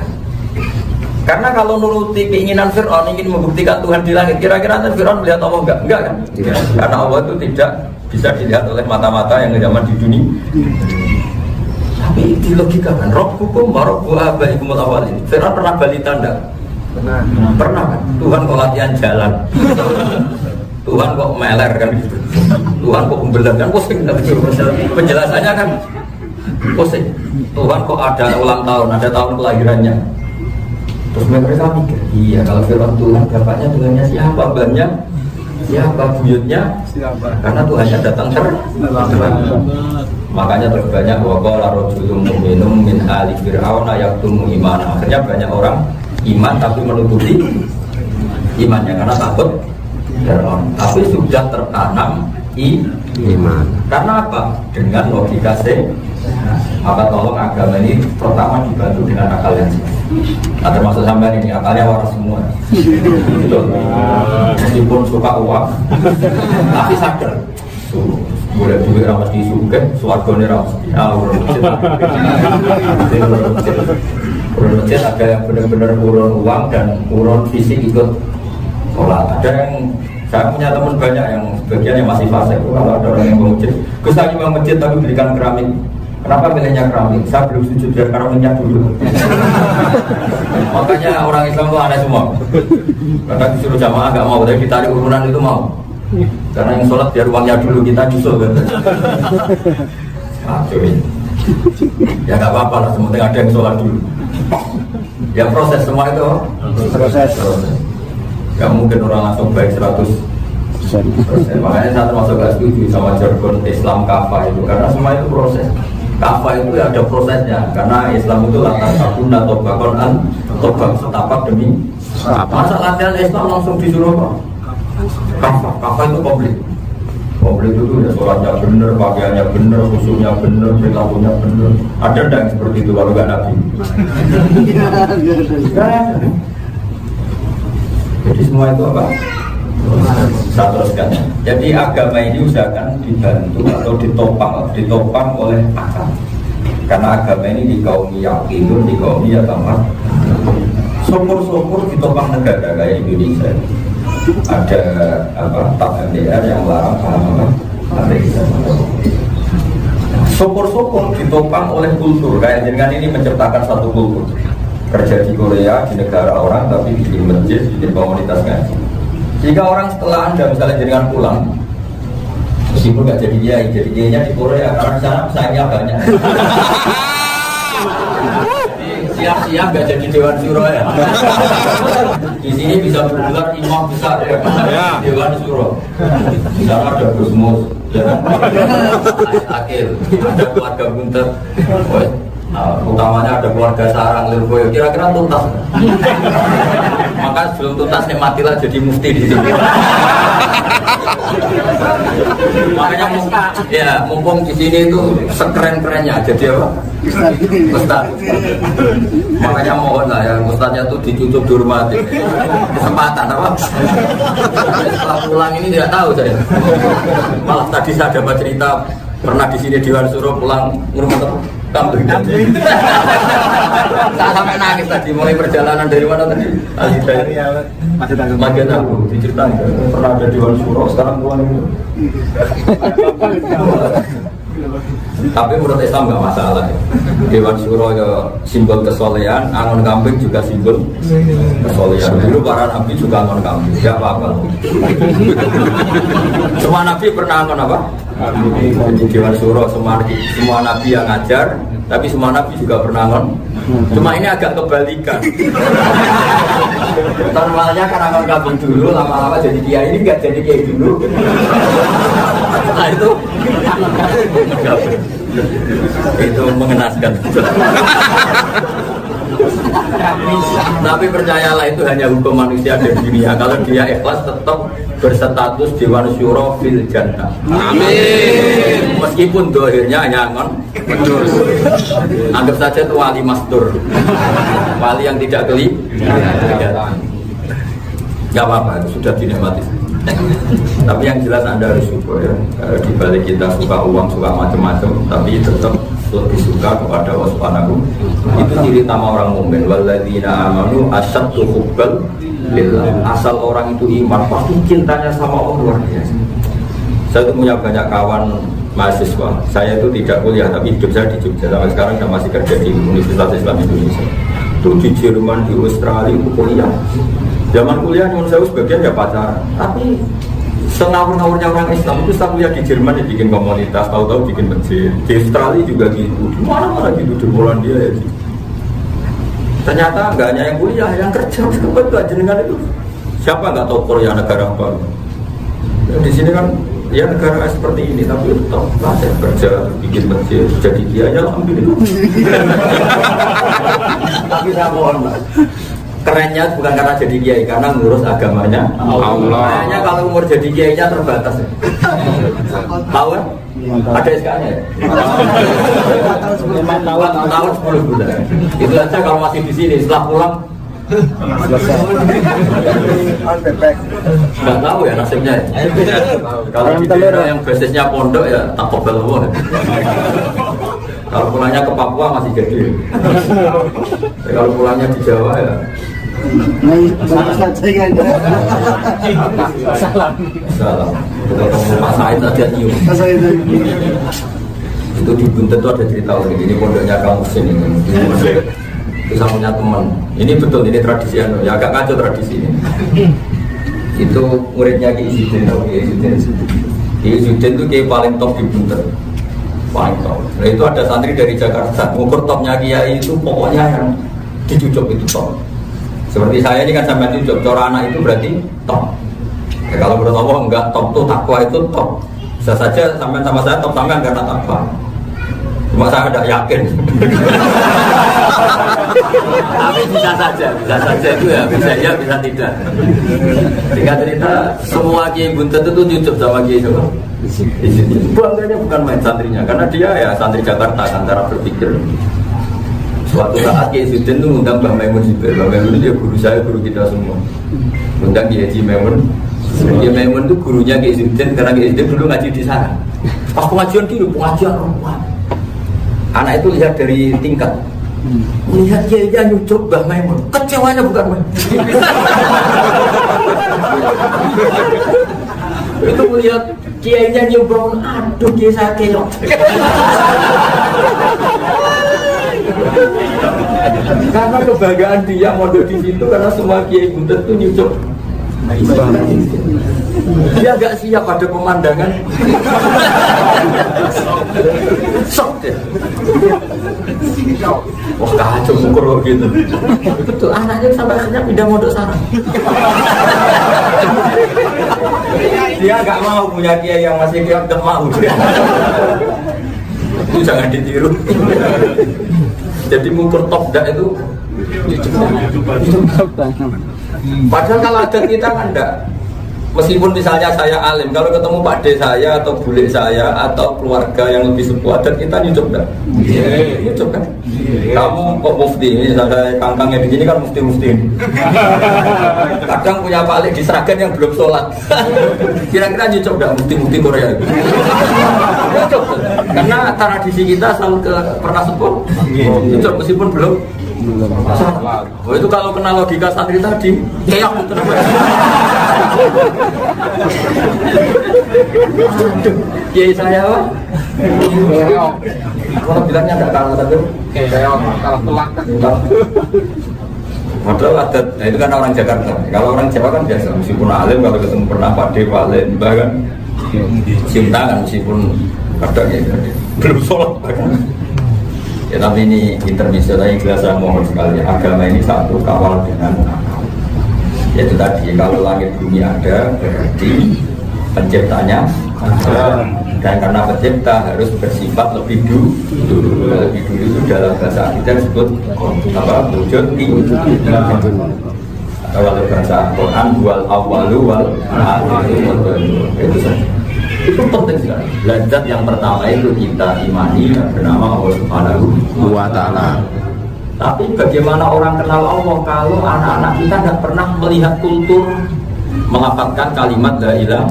S2: Karena kalau nuruti keinginan Fir'aun ingin membuktikan Tuhan di langit, kira-kira nanti Fir'aun melihat Allah enggak? Enggak kan? Karena Allah itu tidak bisa dilihat oleh mata-mata yang zaman di dunia. Tapi dilogikakan, Rabbukum wa rabbu abaikumul awwalin. Fir'aun pernah bali tanda? Pernah kan? Tuhan kok latihan jalan. Tuhan kok meler kan gitu. Tuhan kok membelah kan pusing. Penjelasannya kan pusing. Tuhan kok ada ulang tahun, ada tahun kelahirannya. Terus mereka mikir, iya kalau Fir'aun Tuhan, bapaknya Tuhannya siapa, mbahnya siapa, buyutnya siapa? Karena Tuhannya datang terlambat. Makanya terbanyak waqala rajulun mu'minun min ali fir'aun yaktumu imana. Akhirnya banyak orang iman tapi menutupi imannya karena takut Fir'aun. Tapi sudah tertanam iman. Karena apa? Dengan logika maka tolong agama ini pertama dibantu dengan akal yang sehat. Nah, termasuk sampean ini akalnya waras semua. Betul. Meskipun suka uang, tapi sadar. Boleh duit ramas di suge, suargone ramas di urun masjid ada yang benar-benar urun uang dan urun fisik ikut sholat. Ada yang saya punya teman banyak yang sebagian yang masih fase. Kalau ada orang yang mau masjid, Gus lagi mau masjid tapi berikan keramik. Kenapa pilihnya keramik? Saya belum sujud biar keramiknya dulu. Makanya orang Islam itu aneh semua. Karena disuruh jamaah agak mau, tapi ditarik urunan itu mau. Karena yang sholat biar uangnya dulu, kita nyusul kan. Ya nggak apa-apa lah, sementing ada yang sholat dulu. Ya proses semua itu. Proses. Gak mungkin orang langsung baik 100%. Makanya saya termasuk gak setuju sama jargon Islam kafah itu, karena semua itu proses. Kafah itu ya ada prosesnya, karena Islam itu latar sakuna tobakon an tobak setapak demi. Masa latihan Islam langsung disuruh apa? Kafah itu komplit. Komplit itu ya sholatnya bener, pakaiannya bener, khusyuknya bener, perilakunya bener. Ada enggak yang seperti itu kalau gak Nabi? Jadi semua itu apa? Saya teruskan. Jadi agama ini usahakan dibantu atau ditopang oleh akal. Karena agama ini di kaum yakinun, di kaum yatamat. Syukur-syukur ditopang negara kayak Indonesia. Ada apa? Tak MDR yang melarang paham apa? Syukur-syukur ditopang oleh kultur. Kayak dengan ini menciptakan satu kultur. Kerja di Korea, di negara orang, tapi bikin masjid, bikin komunitas ngaji. Jika orang setelah Anda misalnya jaringan pulang, meskipun nggak jadi kiainya di Korea, karena di sana sayangnya banyak. Siap-siap nggak jadi Dewan Syuro ya. Di sini bisa bergelar imam besar ya. Dewan Syuro. Di sana ada Gusmus, ya. Akhir, ada keluarga Bunter. Nah, utamanya ada keluarga Sarang Lirboyo, kira-kira tuntas. Maka sebelum tuntas nikmatilah jadi mufti di sini. Makanya mumpung di sini itu sekeren-kerennya jadi apa? Ustaz. Makanya mohon lah ya, ustaznya tuh dicucuk dihormati. Kesempatan apa? Setelah pulang ini tidak tahu saya. Malah tadi saya dapat cerita pernah di sini di Warsuro pulang ngurmat kambing. Saya sampai nangis tadi mulai perjalanan dari mana tadi? Al-Hidayah. Masih tahu diceritain pernah ada di Warsuro sekarang pulang itu. Tapi menurut Islam nggak masalah. Dewan Syuro ya simbol kesolehan, angon kambing juga simbol kesolehan. Dulu para nabi juga angon kambing, nggak apa-apa. Semua nabi pernah angon apa? Di Dewan Syuro semua nabi yang ngajar, tapi semua nabi juga pernah angon. Cuma ini agak kebalikan. Normalnya kan angon kambing dulu, lama-lama jadi kiai, ini nggak jadi kiai dulu. Nah itu mengenaskan. Tapi percayalah itu hanya hukum manusia dan dunia. Kalau dia ikhlas tetap berstatus Dewan Syuro fil jannah. Amin. Meskipun dohirnya hanya angon. Anggap saja itu wali mastur, wali yang tidak kelihatan. Gak apa-apa, itu sudah dinikmati. Tapi yang jelas Anda harus syukur ya. Di balik kita suka uang, suka macam-macam, tapi tetap lebih suka kepada Allah Subhanahu. Itu ciri utama orang mukmin. Walladzina amanu asyaddu hubban lillah. Asal orang itu iman, pasti cintanya sama Allah luar biasa. Saya itu punya banyak kawan mahasiswa. Saya itu tidak kuliah, tapi hidup saya di Jogja. Sampai sekarang saya masih kerja di Universitas Islam Indonesia. Itu di Jerman, di Australia, itu kuliah. Zaman kuliah nyuruh saya sebagian ya pacaran, tapi sengawur-ngawurnya orang Islam itu setelah kuliah di Jerman dia bikin komunitas, tahu-tahu bikin masjid. Di Australia juga gitu, di mana-mana gitu, di Polandia ya gitu. Ternyata nggak hanya yang kuliah, yang kerja itu jenengan itu. Siapa nggak tahu Korea negara apa? Di sini kan ya negara seperti ini, tapi tetap saya kerja, bikin masjid, jadi kiai alhamdulillah. Tapi saya mohon Mas, kerennya bukan karena jadi kiai, karena ngurus agamanya Allah. Kayaknya kalau umur jadi kiainya terbatas ya. Tahu kan? Ada SK-nya ya? 5 tahun 10 bulan. Itu aja kalau masih di sini, setelah pulang nggak tahu ya nasibnya ya. Kalau di daerah yang basisnya pondok ya tak kobel semua. Kalau pulangnya ke Papua masih jadi. Kalau pulangnya di Jawa ya salam. Ketemu Pak Said ada nyium. Itu di Buntet itu ada cerita ini pondoknya kamu sini. Itu saya punya teman. Ini betul, ini tradisi ya agak kacau tradisi ini. Itu muridnya Ki Izzuddin. Ki Izzuddin itu Ki paling top di Buntet. Paling top. Nah itu ada santri dari Jakarta. Ngukur topnya Kiai itu pokoknya yang dicucuk itu top. Seperti saya ini kan sampai cucuk, cara anak itu berarti top. Ya, kalau menurut Allah enggak top tuh takwa itu top. Bisa saja sampai sama saya top sampai karena takwa. Cuma saya tidak yakin. Tapi bisa saja itu ya bisa tidak. Jika cerita semua Kiai Buntet itu cucuk sama Kiai Jawa. Bangganya bukan main santrinya, karena dia ya santri Jakarta kan cara berpikir. Suatu saat Kiai Izzuddin itu ngundang Mbah Maimun Zubair. Mbah Maimun itu dia guru saya, guru kita semua. Ngundang Kiai Haji Maimun. Kiai Maimun itu gurunya Kiai Izzuddin, karena Kiai Izzuddin dulu ngaji di sana. Pas pengajian dulu, pengajian perempuan. Anak itu lihat dari tingkat. Melihat Kiai nyucuk Mbah Maimun, kecewanya bukan main. Itu melihat Kiainya nyium, aduh Kiai saya keok. Karena kebanggaan dia mondok di situ, karena semua Kiai Buntet itu nyucuk. Dia agak siap pada pemandangan. Sok deh. Wah kacau ukur gitu. Betul, anaknya sampai akhirnya pindah mondok sarang. Dia nggak mau punya kiai yang masih kiai, nggak mau. Itu jangan ditiru. Jadi mengukur top dak itu. Padahal kalau adat kita kan enggak. Meskipun misalnya saya alim, kalau ketemu Pak De saya atau bule saya atau keluarga yang lebih sepuh, adat kita nyucuk enggak? Nyucuk kan? Kamu kok mufti, misalnya kangkangnya di sini kan mufti-mufti. Kadang punya balik di Sragen yang belum sholat. Kira-kira nyucuk enggak mufti-mufti Korea? Nyucuk. Karena tradisi kita selalu ke pernah sepuh. Nyucuk meskipun belum. Oh itu kalau kena logika santri tadi, keok itu. Kiai saya apa? Kalau bilangnya enggak kalah tapi kayak kalah telak. Padahal adat, nah itu kan orang Jakarta. Kalau orang Jawa kan biasa, meskipun alim kalau ketemu pernah pade, wale, bahkan cium tangan meskipun kadang ya belum sholat bahkan. Ya tapi ini intermezzo tadi jelas saya mohon sekali agama ini satu kawal dengan akal. Yaitu tadi kalau langit bumi ada berarti penciptanya ada, dan karena pencipta harus bersifat lebih dulu. Lebih dulu itu dalam bahasa kita disebut apa? Wujud atau dalam bahasa Quran wal awwalu wal akhiru itu saja. Itu penting sekali. Lazat yang pertama itu kita imani dan bernama Allah Subhanahu wa Ta'ala. Tapi bagaimana orang kenal Allah kalau anak-anak kita tidak pernah melihat kultur menghafalkan kalimat la ilaha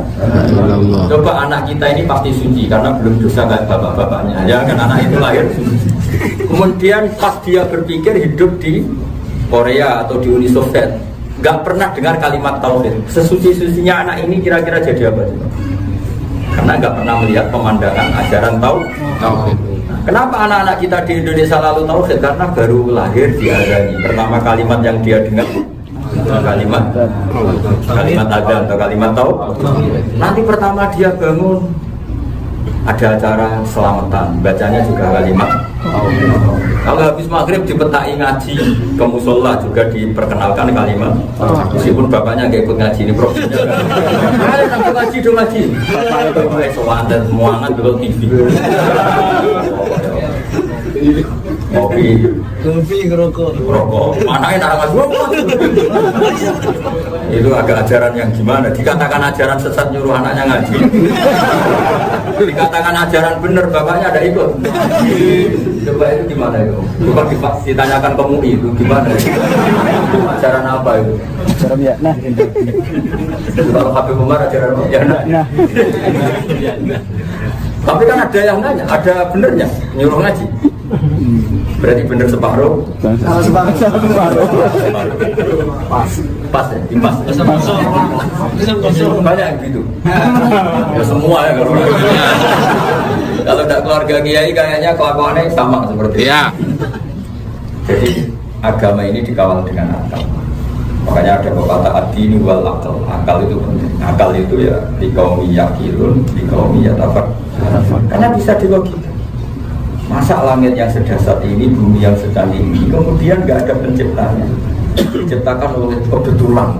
S2: illallah. Coba anak kita ini pasti suci karena belum dosa kayak bapak-bapaknya. Ya kan anak itu lahir suci. Kemudian pas dia berpikir hidup di Korea atau di Uni Soviet, nggak pernah dengar kalimat tauhid. Sesuci-sucinya anak ini kira-kira jadi apa? Karena nggak pernah melihat pemandangan ajaran tauhid. Kenapa anak-anak kita di Indonesia lalu tauhid? Karena baru lahir diazani. Pertama kalimat yang dia dengar kalimat adzan atau kalimat tauhid. Nanti pertama dia bangun ada acara selamatan, bacanya juga kalimat. Kalau habis maghrib dipetai ngaji ke musola juga diperkenalkan kalimat. Meskipun bapaknya gak ikut ngaji ini profesinya. Ayo nak ngaji dong ngaji. Bapak sewanten muangan dulu TV. Kopi ngerokok. Mana yang narang ngerokok? Itu agak ajaran yang gimana? Dikatakan ajaran sesat nyuruh anaknya ngaji. Dikatakan ajaran bener bapaknya ada ikut. Coba itu gimana itu? Coba ditanyakan ke MUI itu gimana? Ajaran apa itu?
S3: Ajaran ya. Nah.
S2: Kalau Habib Umar ajaran ya. Nah. Tapi kan ada yang nanya, ada benernya nyuruh ngaji. Berarti bener separuh. Pas ya, impas. Banyak yang gitu. Ya semua ya kalau. Kalau tidak keluarga kiai kayaknya kelakuannya sama seperti itu. Jadi agama ini dikawal dengan akal. Makanya ada pepatah ad-dinu wal akal. Akal itu penting. Akal itu ya liqaumi yaqilun, liqaumi yatafakkarun. Karena bisa dilogika. Masa langit yang sedasar ini, bumi yang secanggih ini, kemudian nggak ada penciptanya, diciptakan oleh kebetulan.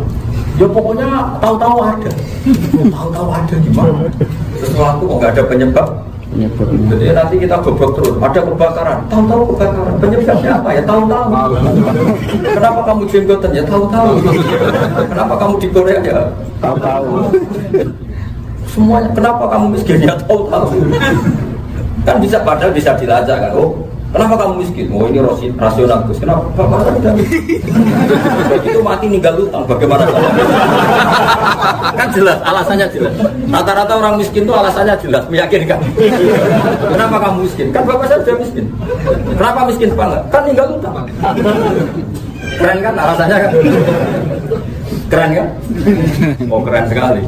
S2: Ya pokoknya tahu-tahu ada, tahu-tahu ada gimana? Sesuatu kok nggak ada penyebab. Jadi nanti kita gobok terus, ada kebakaran, tahu-tahu kebakaran. Penyebabnya apa ya? Tahu-tahu. Kenapa kamu jenggotan ya? Tahu-tahu. Kenapa kamu di Korea ya? Tahu-tahu. Semuanya. Kenapa kamu miskin ya? Tahu-tahu. Kan bisa padahal bisa dilacak kan. Oh, kenapa kamu miskin? Oh ini rasional Gus. Kenapa? Bapak tidak miskin. Begitu mati ninggal utang bagaimana? Kan jelas alasannya jelas. Rata-rata orang miskin itu alasannya jelas, meyakinkan. Kenapa kamu miskin? Kan bapak saya sudah miskin. Kenapa miskin banget? Kan ninggal utang. Keren kan alasannya kan? Keren kan? Oh keren sekali.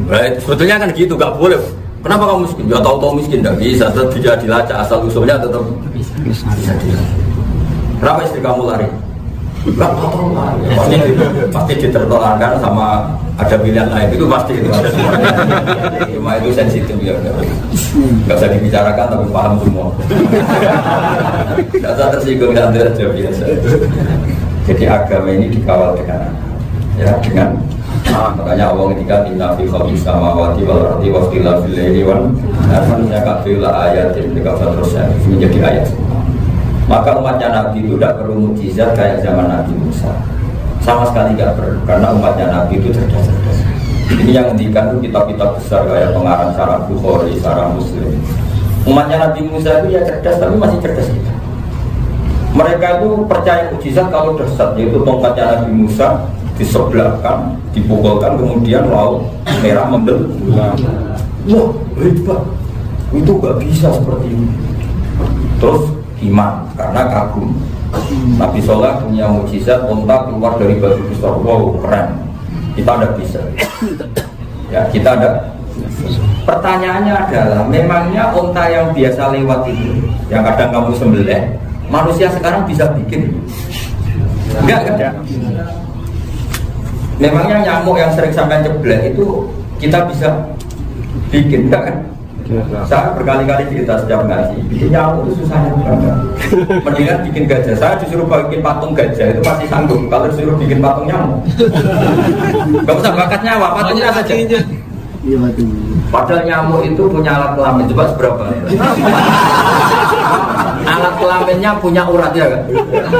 S2: Baik, sebetulnya kan gitu, gak boleh. Kenapa kamu miskin? Ya tahu-tahu miskin, tidak bisa, tetap tidak dilacak, asal usulnya tetap bisa dilacak. Kenapa istri kamu lari? Enggak tahu lari. Pasti ditertolakkan sama ada pilihan lain, itu pasti itu ada semua. Cuma itu sensitif ya, nggak usah dibicarakan tapi paham semua. Nggak usah tersinggung, nanti aja biasa. Jadi agama ini dikawal dengan makanya Allah ketika inna fi khalqis samawati wal ardi wa ikhtilafil laili wan nahar yakfil ayatin terus menjadi ayat. Maka umatnya Nabi itu tidak perlu mukjizat kayak zaman Nabi Musa. Sama sekali tidak perlu karena umatnya Nabi itu cerdas-cerdas. Ini yang menghentikan itu kitab-kitab besar kayak pengarang Syarah Bukhari, Syarah Muslim. Umatnya Nabi Musa itu ya cerdas tapi masih cerdas kita. Mereka itu percaya mukjizat kalau dahsyat, yaitu tongkatnya Nabi Musa disebelahkan, dipukulkan, kemudian laut merah membelah. Wah, hebat. Itu gak bisa seperti ini. Terus iman, karena kagum. Nabi Soleh punya mukjizat, unta keluar dari batu besar. Wow, keren. Kita ada bisa. Ya, kita ada. Pertanyaannya adalah, memangnya unta yang biasa lewat itu, yang kadang kamu sembelih, manusia sekarang bisa bikin? Enggak kan? Memangnya nyamuk yang sering sampai jeblek itu kita bisa bikin, enggak kan? Saya berkali-kali cerita sejak ngaji, bikin nyamuk itu susahnya banget. Mendingan bikin gajah. Saya disuruh bikin patung gajah itu masih sanggup. Kalau disuruh bikin patung nyamuk, nggak usah bakat nyawa, patungnya saja. Padahal nyamuk itu punya alat kelamin. Coba seberapa? Alat kelaminnya punya urat ya kan?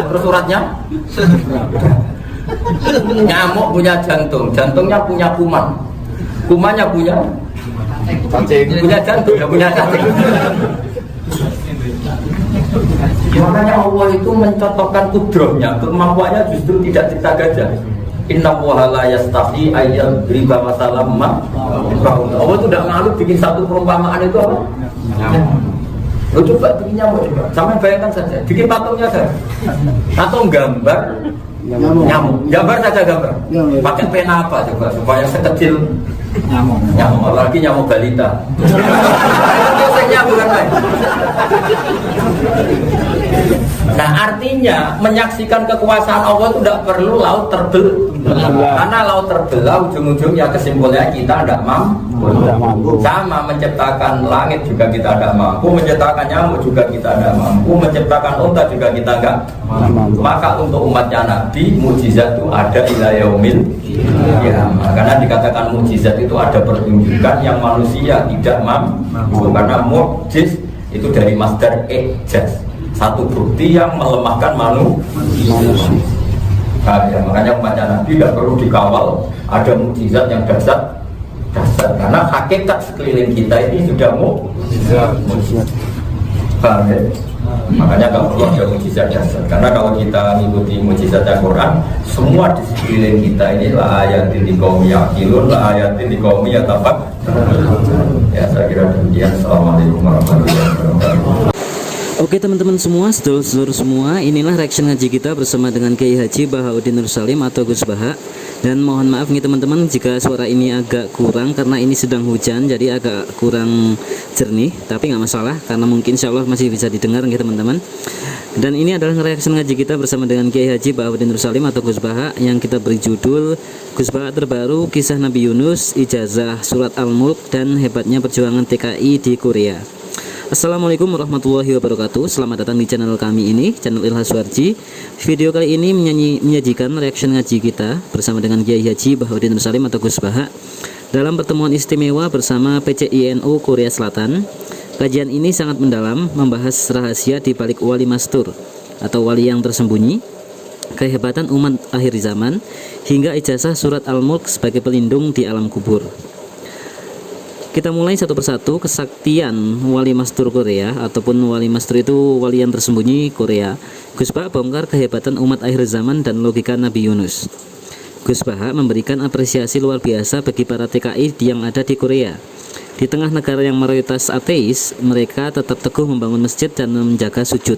S2: Terus uratnya? Nyamuk punya jantung, jantungnya punya kuman, kumannya punya cacing, punya jantung, ya punya cacing. Makanya Allah itu mencotokkan kudrohnya, kemampuannya justru tidak cerita gajah. Inna wahala yastahi ayat riba masalah ma. Allah itu tidak malu bikin satu perumpamaan itu apa? Lo coba bikin nyamuk coba, sama bayangkan saja, bikin patungnya saja, atau gambar nyamuk, gambar saja gambar, pakai pena apa coba supaya sekecil nyamuk, apalagi nyamuk balita. Biasanya bukan main. Nah artinya menyaksikan kekuasaan Allah itu tidak perlu laut terbelah, karena laut terbelah ujung-ujungnya kesimpulannya kita tidak mampu. Sama menciptakan langit juga kita tidak mampu, menciptakan nyamuk juga kita tidak mampu, menciptakan unta juga kita tidak mampu. Maka untuk umatnya Nabi mukjizat itu ada ila yaumil qiyamah. Karena dikatakan mukjizat itu ada pertunjukan yang manusia tidak mampu, karena mukjiz itu dari masdar ijaz, satu bukti yang melemahkan manusia. Nah, ya, makanya umatnya Nabi tidak perlu dikawal ada mukjizat yang dasar, karena hakikat sekeliling kita ini sudah mukjizat. Paham ya? Makanya kalau perlu ada mukjizat dasar, karena kalau kita mengikuti mukjizat Al-Quran, semua di sekeliling kita ini la ayatin liqaumi yaqilun, la ayatin liqaumi yatafakkarun. Ya, saya kira demikian. Assalamualaikum warahmatullahi wabarakatuh.
S3: Oke teman-teman semua, sedulur semua, inilah reaction ngaji kita bersama dengan Kiai Haji Bahauddin Nur Salim atau Gus Baha. Dan mohon maaf nih teman-teman jika suara ini agak kurang karena ini sedang hujan, jadi agak kurang jernih. Tapi nggak masalah karena mungkin insya Allah masih bisa didengar nih teman-teman. Dan ini adalah reaction ngaji kita bersama dengan Kiai Haji Bahauddin Nur Salim atau Gus Baha yang kita beri judul Gus Baha terbaru, kisah Nabi Yunus, ijazah surat Al-Mulk, dan hebatnya perjuangan TKI di Korea. Assalamualaikum warahmatullahi wabarakatuh. Selamat datang di channel kami ini, channel Ilhas Warji. Video kali ini menyajikan reaction ngaji kita bersama dengan Kiai Haji Bahauddin Nur Salim atau Gus Baha dalam pertemuan istimewa bersama PCINU Korea Selatan. Kajian ini sangat mendalam, membahas rahasia di balik wali mastur atau wali yang tersembunyi, kehebatan umat akhir zaman, hingga ijazah surat Al-Mulk sebagai pelindung di alam kubur. Kita mulai satu persatu kesaktian wali mastur Korea, ataupun wali mastur itu wali yang tersembunyi Korea. Gus Baha bongkar kehebatan umat akhir zaman dan logika Nabi Yunus. Gus Baha memberikan apresiasi luar biasa bagi para TKI yang ada di Korea. Di tengah negara yang mayoritas ateis, mereka tetap teguh membangun masjid dan menjaga sujud.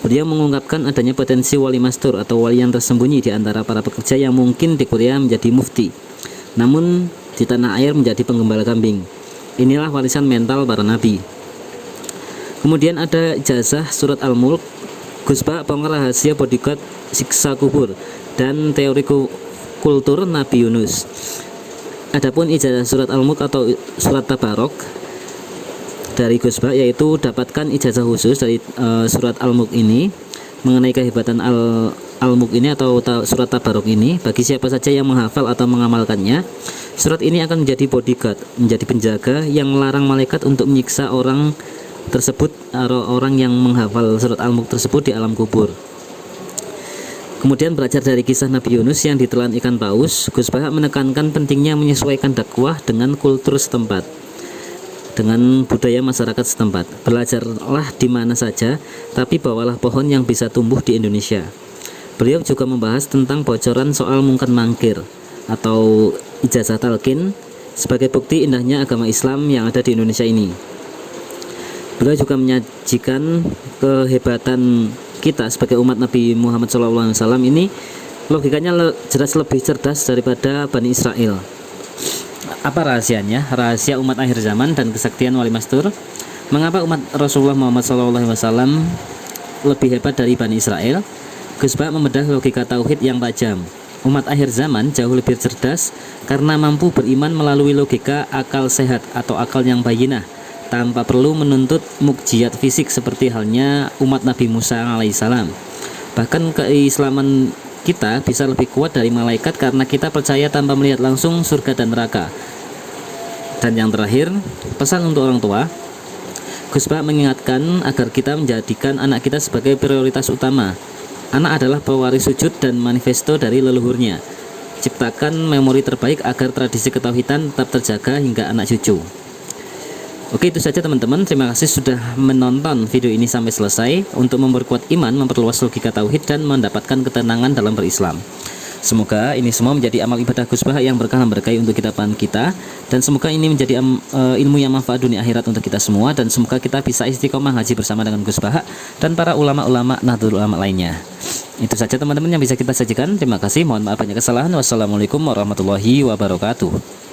S3: Beliau mengungkapkan adanya potensi wali mastur atau wali yang tersembunyi di antara para pekerja yang mungkin di Korea menjadi mufti, namun di tanah air menjadi penggembala kambing. Inilah warisan mental para nabi. Kemudian ada ijazah surat Al-Mulk. Gus Baha bongkar rahasia bodyguard siksa kubur dan teori kultur Nabi Yunus. Adapun ijazah surat Al-Mulk atau surat Tabarok dari Gus Baha, yaitu dapatkan ijazah khusus dari surat Al-Mulk ini mengenai kehebatan Al-Mulk ini atau surat Tabarok ini. Bagi siapa saja yang menghafal atau mengamalkannya, surat ini akan menjadi bodyguard, menjadi penjaga yang melarang malaikat untuk menyiksa orang tersebut atau orang yang menghafal surat Al-Mulk tersebut di alam kubur. Kemudian belajar dari kisah Nabi Yunus yang ditelan ikan paus, Gus Baha menekankan pentingnya menyesuaikan dakwah dengan kultur setempat, dengan budaya masyarakat setempat. Belajarlah di mana saja, tapi bawalah pohon yang bisa tumbuh di Indonesia. Beliau juga membahas tentang bocoran soal mungkar mangkir atau ijazah talqin sebagai bukti indahnya agama Islam yang ada di Indonesia ini. Beliau juga menyajikan kehebatan kita sebagai umat Nabi Muhammad SAW ini logikanya jelas lebih cerdas daripada Bani Israel. Apa rahasianya? Rahasia umat akhir zaman dan kesaktian Wali Mastur. Mengapa umat Rasulullah Muhammad SAW lebih hebat dari Bani Israel? Gus Bah membedah logika tauhid yang tajam. Umat akhir zaman jauh lebih cerdas karena mampu beriman melalui logika akal sehat atau akal yang bayinah, tanpa perlu menuntut mukjizat fisik seperti halnya umat Nabi Musa alaihissalam. Bahkan keislaman kita bisa lebih kuat dari malaikat karena kita percaya tanpa melihat langsung surga dan neraka. Dan yang terakhir, pesan untuk orang tua. Gus Bah mengingatkan agar kita menjadikan anak kita sebagai prioritas utama. Anak adalah pewaris sujud dan manifesto dari leluhurnya. Ciptakan memori terbaik agar tradisi ketauhidan tetap terjaga hingga anak cucu. Oke, itu saja teman-teman. Terima kasih sudah menonton video ini sampai selesai. Untuk memperkuat iman, memperluas logika tauhid, dan mendapatkan ketenangan dalam berislam. Semoga ini semua menjadi amal ibadah Gus Bah yang berkah dan berkahi untuk kita, dan semoga ini menjadi ilmu yang manfaat dunia akhirat untuk kita semua, dan semoga kita bisa istiqomah haji bersama dengan Gus Bah dan para ulama-ulama Nahdlatul Ulama lainnya. Itu saja teman-teman yang bisa kita sajikan. Terima kasih. Mohon maaf banyak kesalahan. Wassalamualaikum warahmatullahi wabarakatuh.